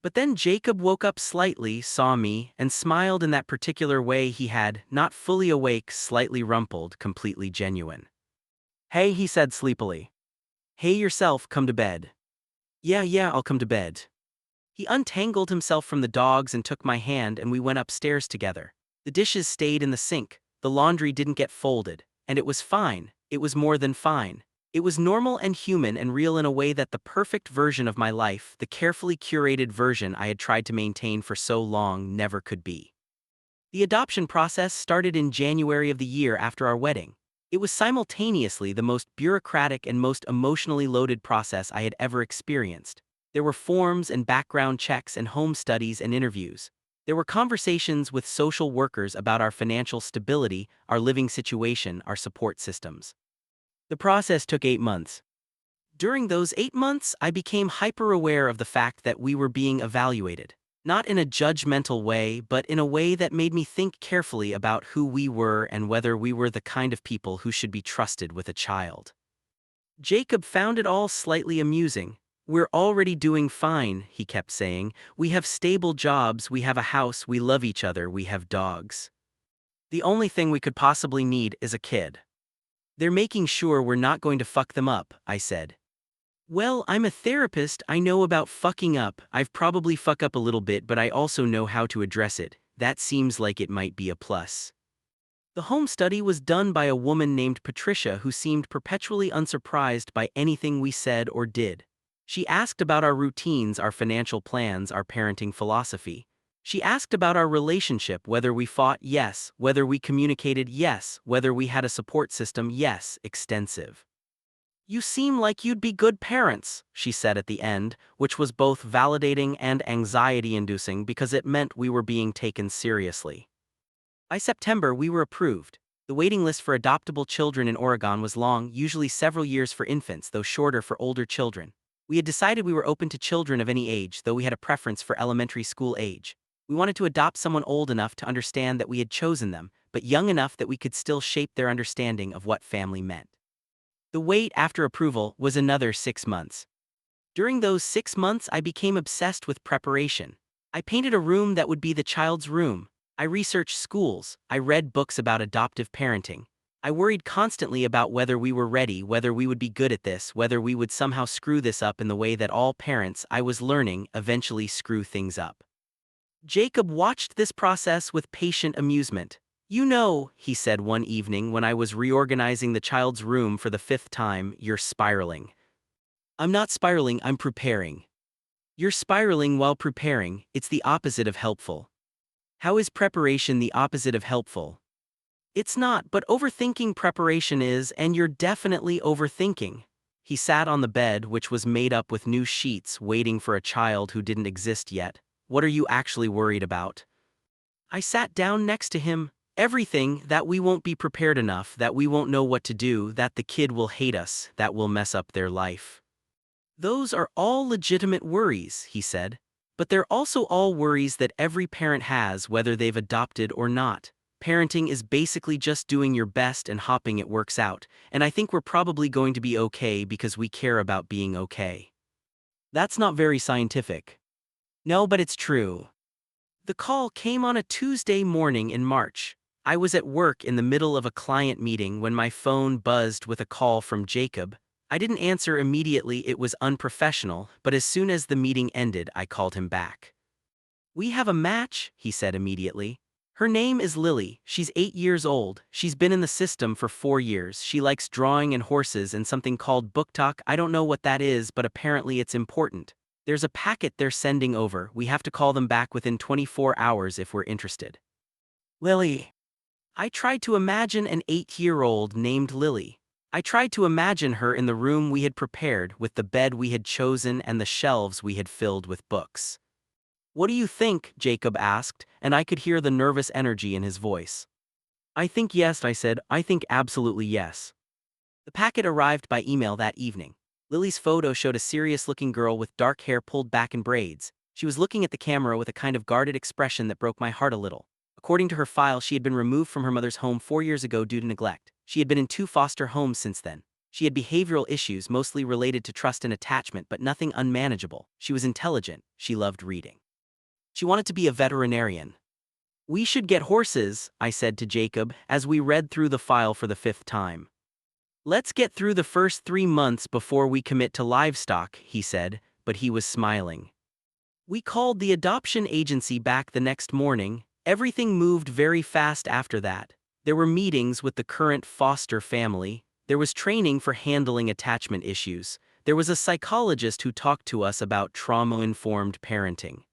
But then Jacob woke up slightly, saw me, and smiled in that particular way he had, not fully awake, slightly rumpled, completely genuine. "Hey," he said sleepily. "Hey yourself, come to bed." Yeah, I'll come to bed." He untangled himself from the dogs and took my hand, and we went upstairs together. The dishes stayed in the sink, the laundry didn't get folded, and it was fine. It was more than fine. It was normal and human and real in a way that the perfect version of my life, the carefully curated version I had tried to maintain for so long, never could be. The adoption process started in January of the year after our wedding. It was simultaneously the most bureaucratic and most emotionally loaded process I had ever experienced. There were forms and background checks and home studies and interviews. There were conversations with social workers about our financial stability, our living situation, our support systems. The process took 8 months. During those 8 months, I became hyper-aware of the fact that we were being evaluated. Not in a judgmental way, but in a way that made me think carefully about who we were and whether we were the kind of people who should be trusted with a child. Jacob found it all slightly amusing. "We're already doing fine," he kept saying. "We have stable jobs, we have a house, we love each other, we have dogs. The only thing we could possibly need is a kid. They're making sure we're not going to fuck them up," I said. "Well, I'm a therapist, I know about fucking up. I've probably fuck up a little bit, but I also know how to address it. That seems like it might be a plus." The home study was done by a woman named Patricia who seemed perpetually unsurprised by anything we said or did. She asked about our routines, our financial plans, our parenting philosophy. She asked about our relationship, whether we fought, yes, whether we communicated, yes, whether we had a support system, yes, extensive. "You seem like you'd be good parents," she said at the end, which was both validating and anxiety-inducing because it meant we were being taken seriously. By September, we were approved. The waiting list for adoptable children in Oregon was long, usually several years for infants, though shorter for older children. We had decided we were open to children of any age, though we had a preference for elementary school age. We wanted to adopt someone old enough to understand that we had chosen them, but young enough that we could still shape their understanding of what family meant. The wait after approval was another 6 months. During those 6 months, I became obsessed with preparation. I painted a room that would be the child's room. I researched schools. I read books about adoptive parenting. I worried constantly about whether we were ready, whether we would be good at this, whether we would somehow screw this up in the way that all parents, I was learning, eventually screw things up. Jacob watched this process with patient amusement. "You know," he said one evening when I was reorganizing the child's room for the 5th time, "you're spiraling." "I'm not spiraling, I'm preparing." "You're spiraling while preparing, it's the opposite of helpful." "How is preparation the opposite of helpful?" "It's not, but overthinking preparation is, and you're definitely overthinking." He sat on the bed, which was made up with new sheets, waiting for a child who didn't exist yet. "What are you actually worried about?" I sat down next to him. "Everything, that we won't be prepared enough, that we won't know what to do, that the kid will hate us, that we'll mess up their life." "Those are all legitimate worries," he said. "But they're also all worries that every parent has, whether they've adopted or not. Parenting is basically just doing your best and hoping it works out, and I think we're probably going to be okay because we care about being okay." That's not very scientific. No, but it's true. The call came on a Tuesday morning in March. I was at work in the middle of a client meeting when my phone buzzed with a call from Jacob. I didn't answer immediately, it was unprofessional, but as soon as the meeting ended, I called him back. "We have a match," he said immediately. "Her name is Lily, she's 8 years old, she's been in the system for 4 years, she likes drawing and horses and something called book talk. I don't know what that is, but apparently it's important. There's a packet they're sending over, we have to call them back within 24 hours if we're interested." "Lily." I tried to imagine an 8-year-old named Lily. I tried to imagine her in the room we had prepared with the bed we had chosen and the shelves we had filled with books. "What do you think?" Jacob asked, and I could hear the nervous energy in his voice. "I think yes," I said. "I think absolutely yes." The packet arrived by email that evening. Lily's photo showed a serious-looking girl with dark hair pulled back in braids. She was looking at the camera with a kind of guarded expression that broke my heart a little. According to her file, she had been removed from her mother's home 4 years ago due to neglect. She had been in 2 foster homes since then. She had behavioral issues mostly related to trust and attachment, but nothing unmanageable. She was intelligent. She loved reading. She wanted to be a veterinarian. "We should get horses," I said to Jacob as we read through the file for the 5th time. "Let's get through the first 3 months before we commit to livestock," he said, but he was smiling. We called the adoption agency back the next morning. Everything moved very fast after that. There were meetings with the current foster family. There was training for handling attachment issues. There was a psychologist who talked to us about trauma-informed parenting.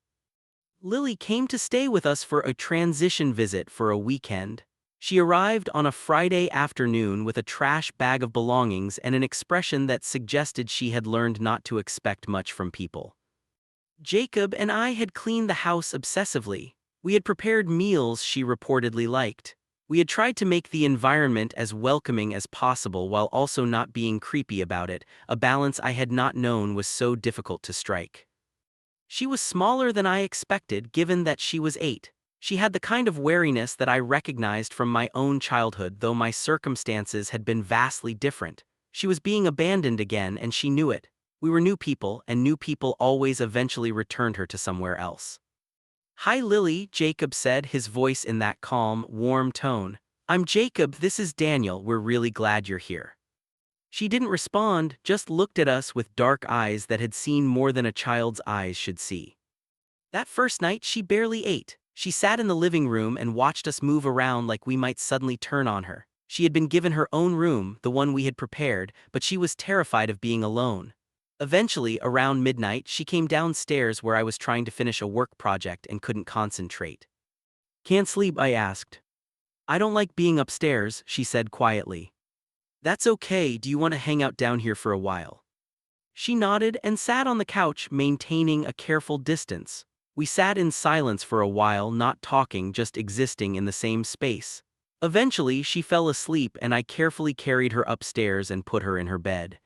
Lily came to stay with us for a transition visit for a weekend. She arrived on a Friday afternoon with a trash bag of belongings and an expression that suggested she had learned not to expect much from people. Jacob and I had cleaned the house obsessively. We had prepared meals she reportedly liked. We had tried to make the environment as welcoming as possible while also not being creepy about it, a balance I had not known was so difficult to strike. She was smaller than I expected given that she was 8. She had the kind of wariness that I recognized from my own childhood, though my circumstances had been vastly different. She was being abandoned again and she knew it. We were new people, and new people always eventually returned her to somewhere else. "Hi Lily," Jacob said, his voice in that calm, warm tone. "I'm Jacob, this is Daniel, we're really glad you're here." She didn't respond, just looked at us with dark eyes that had seen more than a child's eyes should see. That first night she barely ate. She sat in the living room and watched us move around like we might suddenly turn on her. She had been given her own room, the one we had prepared, but she was terrified of being alone. Eventually, around midnight, she came downstairs where I was trying to finish a work project and couldn't concentrate. "Can't sleep?" I asked. "I don't like being upstairs," she said quietly. "That's okay, do you want to hang out down here for a while?" She nodded and sat on the couch, maintaining a careful distance. We sat in silence for a while, not talking, just existing in the same space. Eventually, she fell asleep and I carefully carried her upstairs and put her in her bed.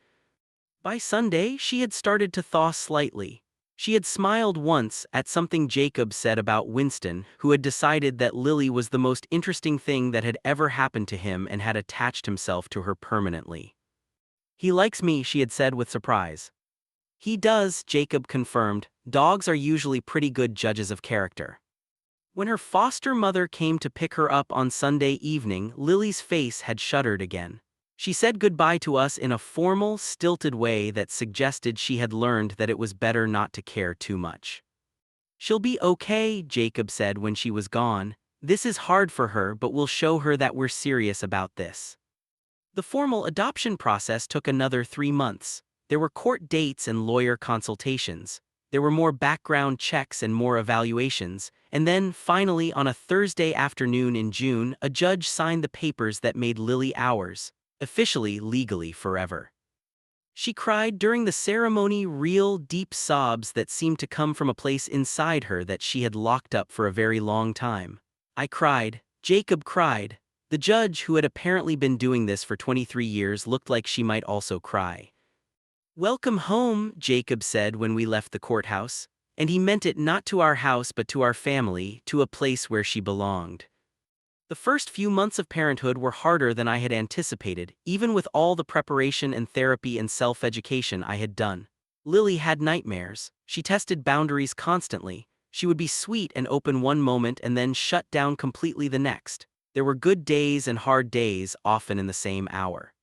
By Sunday, she had started to thaw slightly. She had smiled once at something Jacob said about Winston, who had decided that Lily was the most interesting thing that had ever happened to him and had attached himself to her permanently. "He likes me," she had said with surprise. "He does," Jacob confirmed. Dogs are usually pretty good judges of character. When her foster mother came to pick her up on Sunday evening, Lily's face had shuddered again. She said goodbye to us in a formal, stilted way that suggested she had learned that it was better not to care too much. "She'll be okay," Jacob said when she was gone. "This is hard for her, but we'll show her that we're serious about this." The formal adoption process took another 3 months. There were court dates and lawyer consultations. There were more background checks and more evaluations, and then, finally, on a Thursday afternoon in June, a judge signed the papers that made Lily ours, officially, legally, forever. She cried during the ceremony, real, deep sobs that seemed to come from a place inside her that she had locked up for a very long time. I cried. Jacob cried. The judge, who had apparently been doing this for 23 years, looked like she might also cry. "Welcome home," Jacob said when we left the courthouse, and he meant it not to our house but to our family, to a place where she belonged. The first few months of parenthood were harder than I had anticipated, even with all the preparation and therapy and self-education I had done. Lily had nightmares. She tested boundaries constantly. She would be sweet and open one moment and then shut down completely the next. There were good days and hard days, often in the same hour.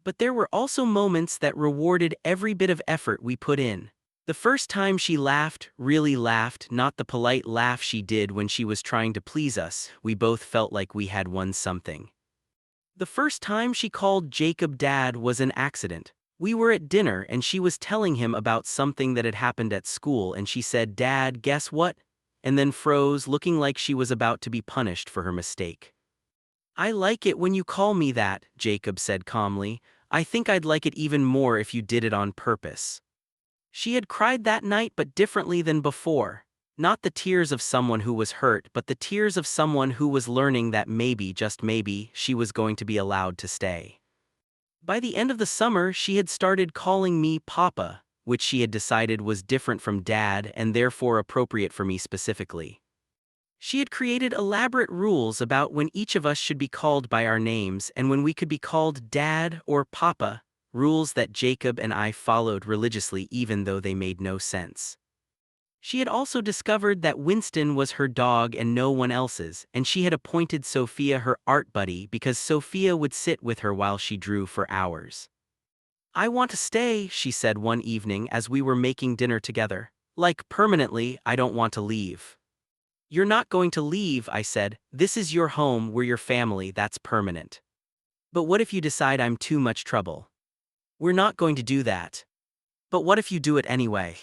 But there were also moments that rewarded every bit of effort we put in. The first time she laughed, really laughed, not the polite laugh she did when she was trying to please us, we both felt like we had won something. The first time she called Jacob Dad was an accident. We were at dinner and she was telling him about something that had happened at school and she said, "Dad, guess what?" and then froze, looking like she was about to be punished for her mistake. I like it when you call me that, Jacob said calmly. I think I'd like it even more if you did it on purpose. She had cried that night, but differently than before. Not the tears of someone who was hurt, but the tears of someone who was learning that maybe, just maybe, she was going to be allowed to stay. By the end of the summer, she had started calling me Papa, which she had decided was different from Dad and therefore appropriate for me specifically. She had created elaborate rules about when each of us should be called by our names and when we could be called Dad or Papa, rules that Jacob and I followed religiously even though they made no sense. She had also discovered that Winston was her dog and no one else's, and she had appointed Sophia her art buddy because Sophia would sit with her while she drew for hours. I want to stay, she said one evening as we were making dinner together. Like permanently, I don't want to leave. You're not going to leave, I said. This is your home, we're your family, that's permanent. But what if you decide I'm too much trouble? We're not going to do that. But what if you do it anyway?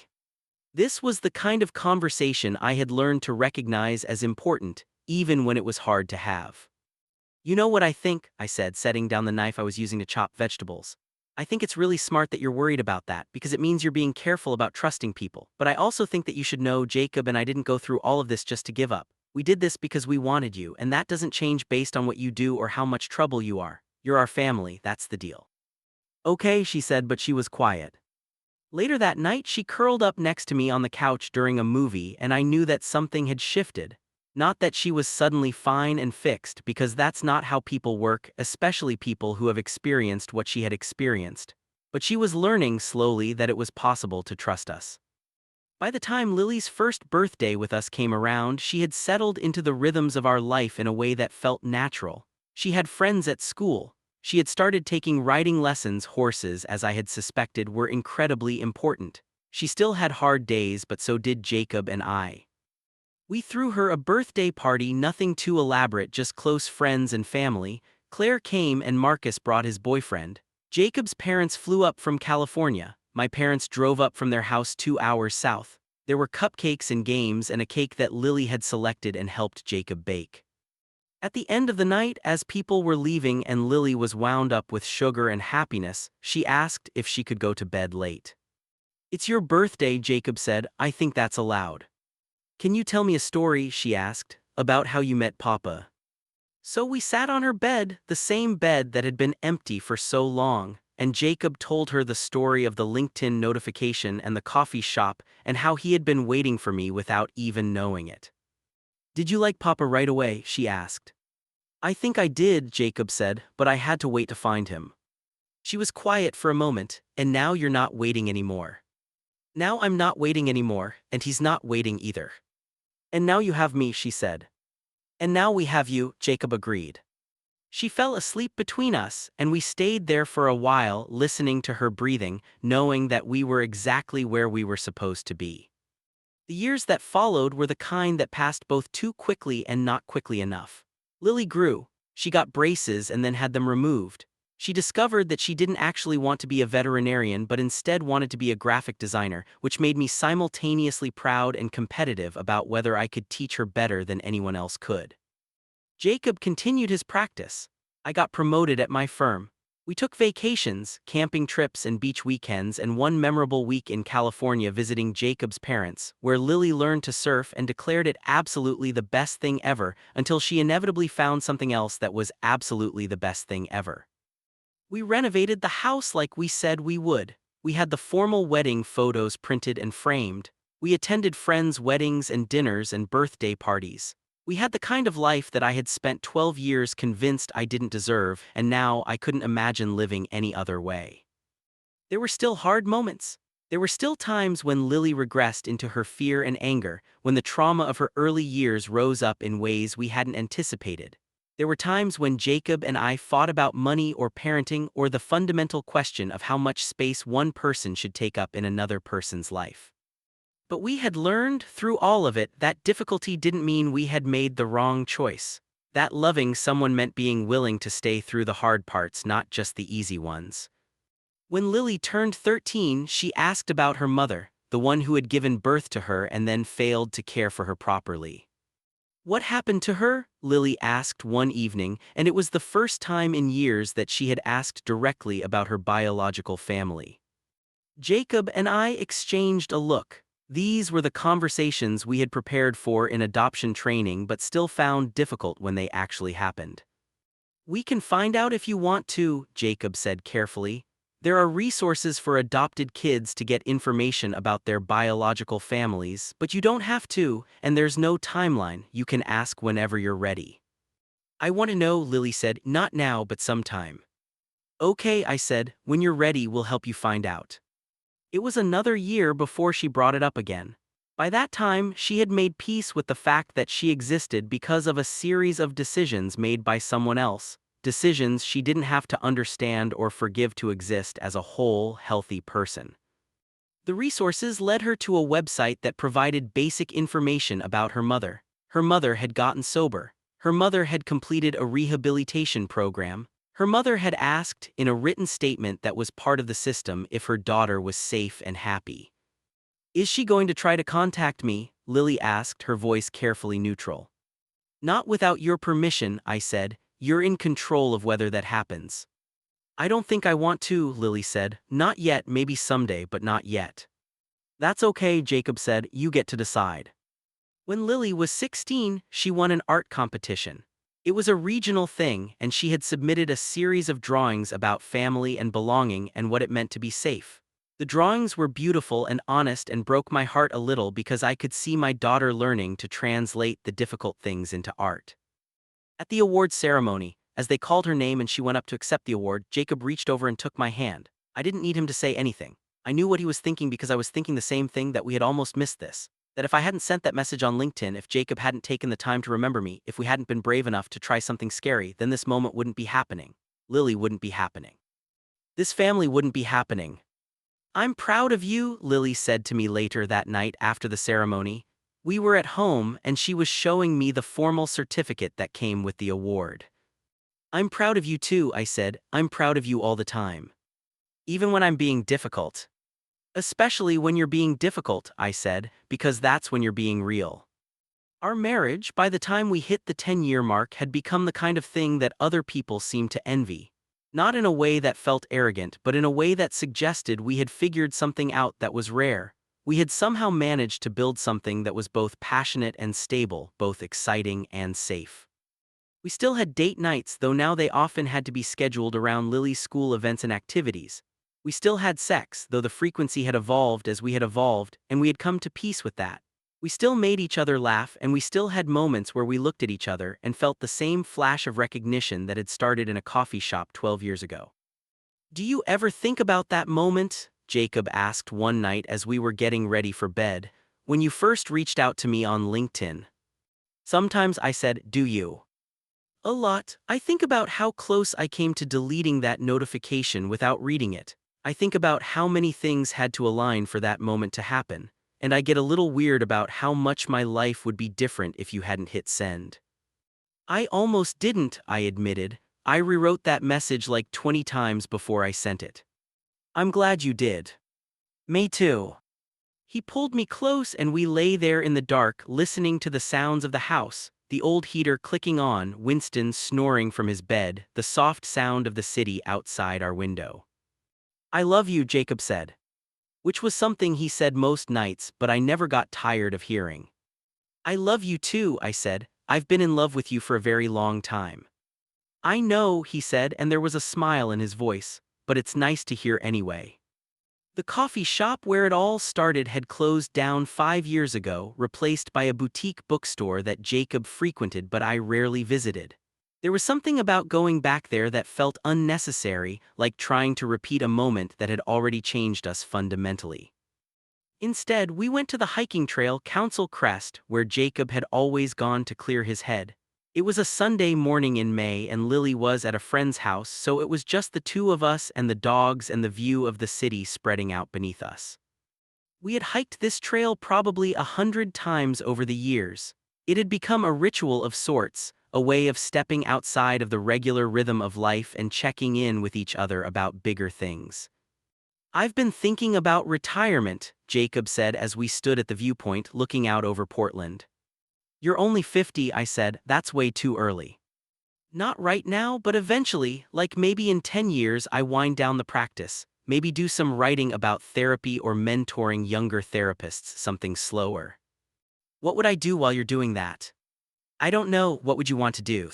This was the kind of conversation I had learned to recognize as important, even when it was hard to have. You know what I think, I said, setting down the knife I was using to chop vegetables. I think it's really smart that you're worried about that because it means you're being careful about trusting people. But I also think that you should know Jacob and I didn't go through all of this just to give up. We did this because we wanted you, and that doesn't change based on what you do or how much trouble you are. You're our family, that's the deal. Okay, she said, but she was quiet. Later that night, she curled up next to me on the couch during a movie, and I knew that something had shifted. Not that she was suddenly fine and fixed, because that's not how people work, especially people who have experienced what she had experienced. But she was learning slowly that it was possible to trust us. By the time Lily's first birthday with us came around, she had settled into the rhythms of our life in a way that felt natural. She had friends at school. She had started taking riding lessons. Horses, as I had suspected, were incredibly important. She still had hard days, but so did Jacob and I. We threw her a birthday party, nothing too elaborate, just close friends and family. Claire came and Marcus brought his boyfriend. Jacob's parents flew up from California. My parents drove up from their house 2 hours south. There were cupcakes and games and a cake that Lily had selected and helped Jacob bake. At the end of the night, as people were leaving and Lily was wound up with sugar and happiness, she asked if she could go to bed late. It's your birthday, Jacob said. I think that's allowed. Can you tell me a story, she asked, about how you met Papa? So we sat on her bed, the same bed that had been empty for so long, and Jacob told her the story of the LinkedIn notification and the coffee shop and how he had been waiting for me without even knowing it. Did you like Papa right away, she asked. I think I did, Jacob said, but I had to wait to find him. She was quiet for a moment, and now you're not waiting anymore. Now I'm not waiting anymore, and he's not waiting either. And now you have me, she said. And now we have you, Jacob agreed. She fell asleep between us, and we stayed there for a while, listening to her breathing, knowing that we were exactly where we were supposed to be. The years that followed were the kind that passed both too quickly and not quickly enough. Lily grew. She got braces and then had them removed. She discovered that she didn't actually want to be a veterinarian but instead wanted to be a graphic designer, which made me simultaneously proud and competitive about whether I could teach her better than anyone else could. Jacob continued his practice. I got promoted at my firm. We took vacations, camping trips and beach weekends, and one memorable week in California visiting Jacob's parents, where Lily learned to surf and declared it absolutely the best thing ever until she inevitably found something else that was absolutely the best thing ever. We renovated the house like we said we would. We had the formal wedding photos printed and framed. We attended friends' weddings and dinners and birthday parties. We had the kind of life that I had spent 12 years convinced I didn't deserve, and now I couldn't imagine living any other way. There were still hard moments. There were still times when Lily regressed into her fear and anger, when the trauma of her early years rose up in ways we hadn't anticipated. There were times when Jacob and I fought about money or parenting or the fundamental question of how much space one person should take up in another person's life. But we had learned through all of it that difficulty didn't mean we had made the wrong choice. That loving someone meant being willing to stay through the hard parts, not just the easy ones. When Lily turned 13, she asked about her mother, the one who had given birth to her and then failed to care for her properly. What happened to her? Lily asked one evening, and it was the first time in years that she had asked directly about her biological family. Jacob and I exchanged a look. These were the conversations we had prepared for in adoption training but still found difficult when they actually happened. We can find out if you want to, Jacob said carefully. There are resources for adopted kids to get information about their biological families, but you don't have to, and there's no timeline. You can ask whenever you're ready. I want to know, Lily said, not now but sometime. Okay, I said, when you're ready we'll help you find out. It was another year before she brought it up again. By that time, she had made peace with the fact that she existed because of a series of decisions made by someone else, decisions she didn't have to understand or forgive to exist as a whole, healthy person. The resources led her to a website that provided basic information about her mother. Her mother had gotten sober. Her mother had completed a rehabilitation program. Her mother had asked, in a written statement that was part of the system, if her daughter was safe and happy. Is she going to try to contact me? Lily asked, her voice carefully neutral. Not without your permission, I said. You're in control of whether that happens. I don't think I want to, Lily said. Not yet, maybe someday, but not yet. That's okay, Jacob said. You get to decide. When Lily was 16, she won an art competition. It was a regional thing, and she had submitted a series of drawings about family and belonging and what it meant to be safe. The drawings were beautiful and honest and broke my heart a little because I could see my daughter learning to translate the difficult things into art. At the award ceremony, as they called her name and she went up to accept the award, Jacob reached over and took my hand. I didn't need him to say anything. I knew what he was thinking because I was thinking the same thing, that we had almost missed this. That if I hadn't sent that message on LinkedIn, if Jacob hadn't taken the time to remember me, if we hadn't been brave enough to try something scary, then this moment wouldn't be happening. Lily wouldn't be happening. This family wouldn't be happening. I'm proud of you, Lily said to me later that night after the ceremony. We were at home and she was showing me the formal certificate that came with the award. I'm proud of you too, I said. I'm proud of you all the time. Even when I'm being difficult. Especially when you're being difficult, I said, because that's when you're being real. Our marriage, by the time we hit the 10-year mark, had become the kind of thing that other people seemed to envy. Not in a way that felt arrogant, but in a way that suggested we had figured something out that was rare. We had somehow managed to build something that was both passionate and stable, both exciting and safe. We still had date nights, though now they often had to be scheduled around Lily's school events and activities. We still had sex, though the frequency had evolved as we had evolved, and we had come to peace with that. We still made each other laugh, and we still had moments where we looked at each other and felt the same flash of recognition that had started in a coffee shop 12 years ago. Do you ever think about that moment? Jacob asked one night as we were getting ready for bed, when you first reached out to me on LinkedIn. Sometimes, I said, do you? A lot. I think about how close I came to deleting that notification without reading it. I think about how many things had to align for that moment to happen, and I get a little weird about how much my life would be different if you hadn't hit send. I almost didn't, I admitted. I rewrote that message like 20 times before I sent it. I'm glad you did. Me too. He pulled me close and we lay there in the dark listening to the sounds of the house, the old heater clicking on, Winston snoring from his bed, the soft sound of the city outside our window. I love you, Jacob said. Which was something he said most nights, but I never got tired of hearing. I love you too, I said. I've been in love with you for a very long time. I know, he said, and there was a smile in his voice, but it's nice to hear anyway. The coffee shop where it all started had closed down 5 years ago, replaced by a boutique bookstore that Jacob frequented but I rarely visited. There was something about going back there that felt unnecessary, like trying to repeat a moment that had already changed us fundamentally. Instead, we went to the hiking trail Council Crest, where Jacob had always gone to clear his head. It was a Sunday morning in May and Lily was at a friend's house, so it was just the two of us and the dogs and the view of the city spreading out beneath us. We had hiked this trail probably 100 times over the years. It had become a ritual of sorts, a way of stepping outside of the regular rhythm of life and checking in with each other about bigger things. I've been thinking about retirement, Jacob said as we stood at the viewpoint looking out over Portland. You're only 50, I said, that's way too early. Not right now, but eventually, like maybe in 10 years, I wind down the practice. Maybe do some writing about therapy or mentoring younger therapists, something slower. What would I do while you're doing that? I don't know, what would you want to do?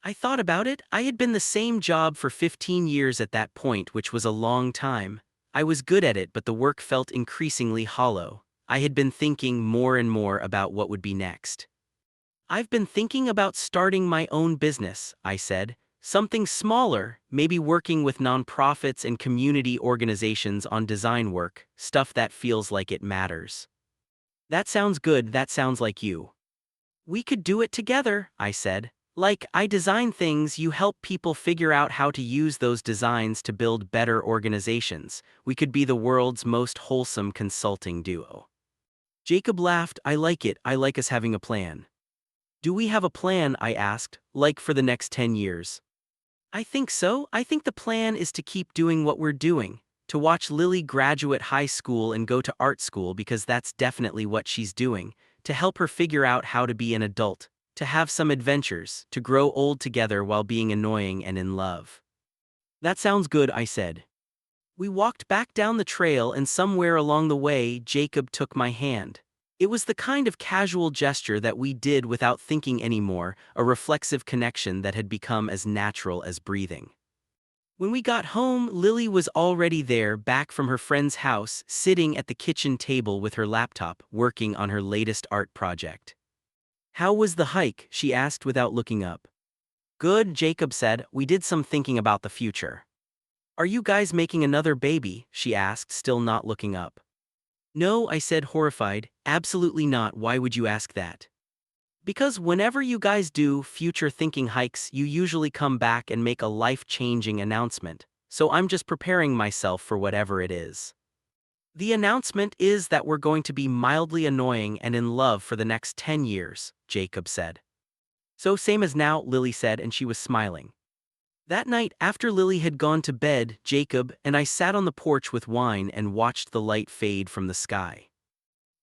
I thought about it. I had been the same job for 15 years at that point, which was a long time. I was good at it, but the work felt increasingly hollow. I had been thinking more and more about what would be next. I've been thinking about starting my own business, I said. Something smaller, maybe working with nonprofits and community organizations on design work, stuff that feels like it matters. That sounds good, that sounds like you. We could do it together, I said. Like, I design things, you help people figure out how to use those designs to build better organizations. We could be the world's most wholesome consulting duo. Jacob laughed. I like it, I like us having a plan. Do we have a plan, I asked, like for the next 10 years? I think so. I think the plan is to keep doing what we're doing, to watch Lily graduate high school and go to art school because that's definitely what she's doing, to help her figure out how to be an adult, to have some adventures, to grow old together while being annoying and in love. That sounds good, I said. We walked back down the trail and somewhere along the way, Jacob took my hand. It was the kind of casual gesture that we did without thinking anymore, a reflexive connection that had become as natural as breathing. When we got home, Lily was already there, back from her friend's house, sitting at the kitchen table with her laptop, working on her latest art project. How was the hike? She asked without looking up. Good, Jacob said. We did some thinking about the future. Are you guys making another baby? She asked, still not looking up. No, I said, horrified. Absolutely not. Why would you ask that? Because whenever you guys do future thinking hikes, you usually come back and make a life-changing announcement. So I'm just preparing myself for whatever it is. The announcement is that we're going to be mildly annoying and in love for the next 10 years, Jacob said. So same as now, Lily said, and she was smiling. That night, after Lily had gone to bed, Jacob and I sat on the porch with wine and watched the light fade from the sky.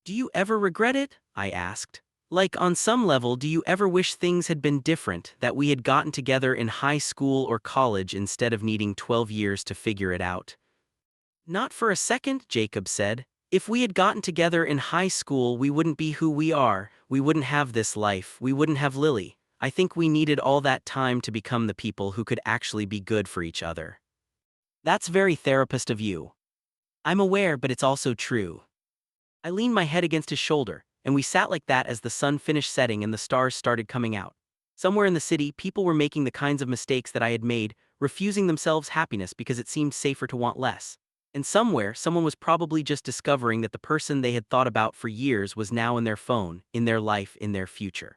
Do you ever regret it? I asked. Like, on some level, do you ever wish things had been different, that we had gotten together in high school or college instead of needing 12 years to figure it out? Not for a second, Jacob said. If we had gotten together in high school, we wouldn't be who we are, we wouldn't have this life, we wouldn't have Lily. I think we needed all that time to become the people who could actually be good for each other. That's very therapist of you. I'm aware, but it's also true. I leaned my head against his shoulder, and we sat like that as the sun finished setting and the stars started coming out. Somewhere in the city, people were making the kinds of mistakes that I had made, refusing themselves happiness because it seemed safer to want less. And somewhere, someone was probably just discovering that the person they had thought about for years was now in their phone, in their life, in their future.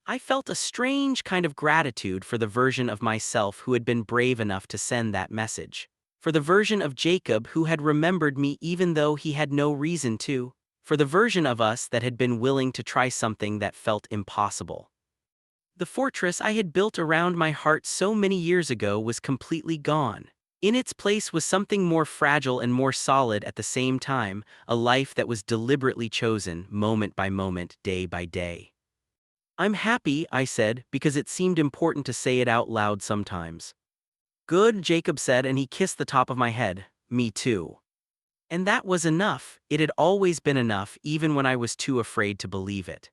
I felt a strange kind of gratitude for the version of myself who had been brave enough to send that message. For the version of Jacob who had remembered me even though he had no reason to. For the version of us that had been willing to try something that felt impossible. The fortress I had built around my heart so many years ago was completely gone. In its place was something more fragile and more solid at the same time, a life that was deliberately chosen, moment by moment, day by day. I'm happy, I said, because it seemed important to say it out loud sometimes. Good, Jacob said, and he kissed the top of my head. Me too. And that was enough. It had always been enough, even when I was too afraid to believe it.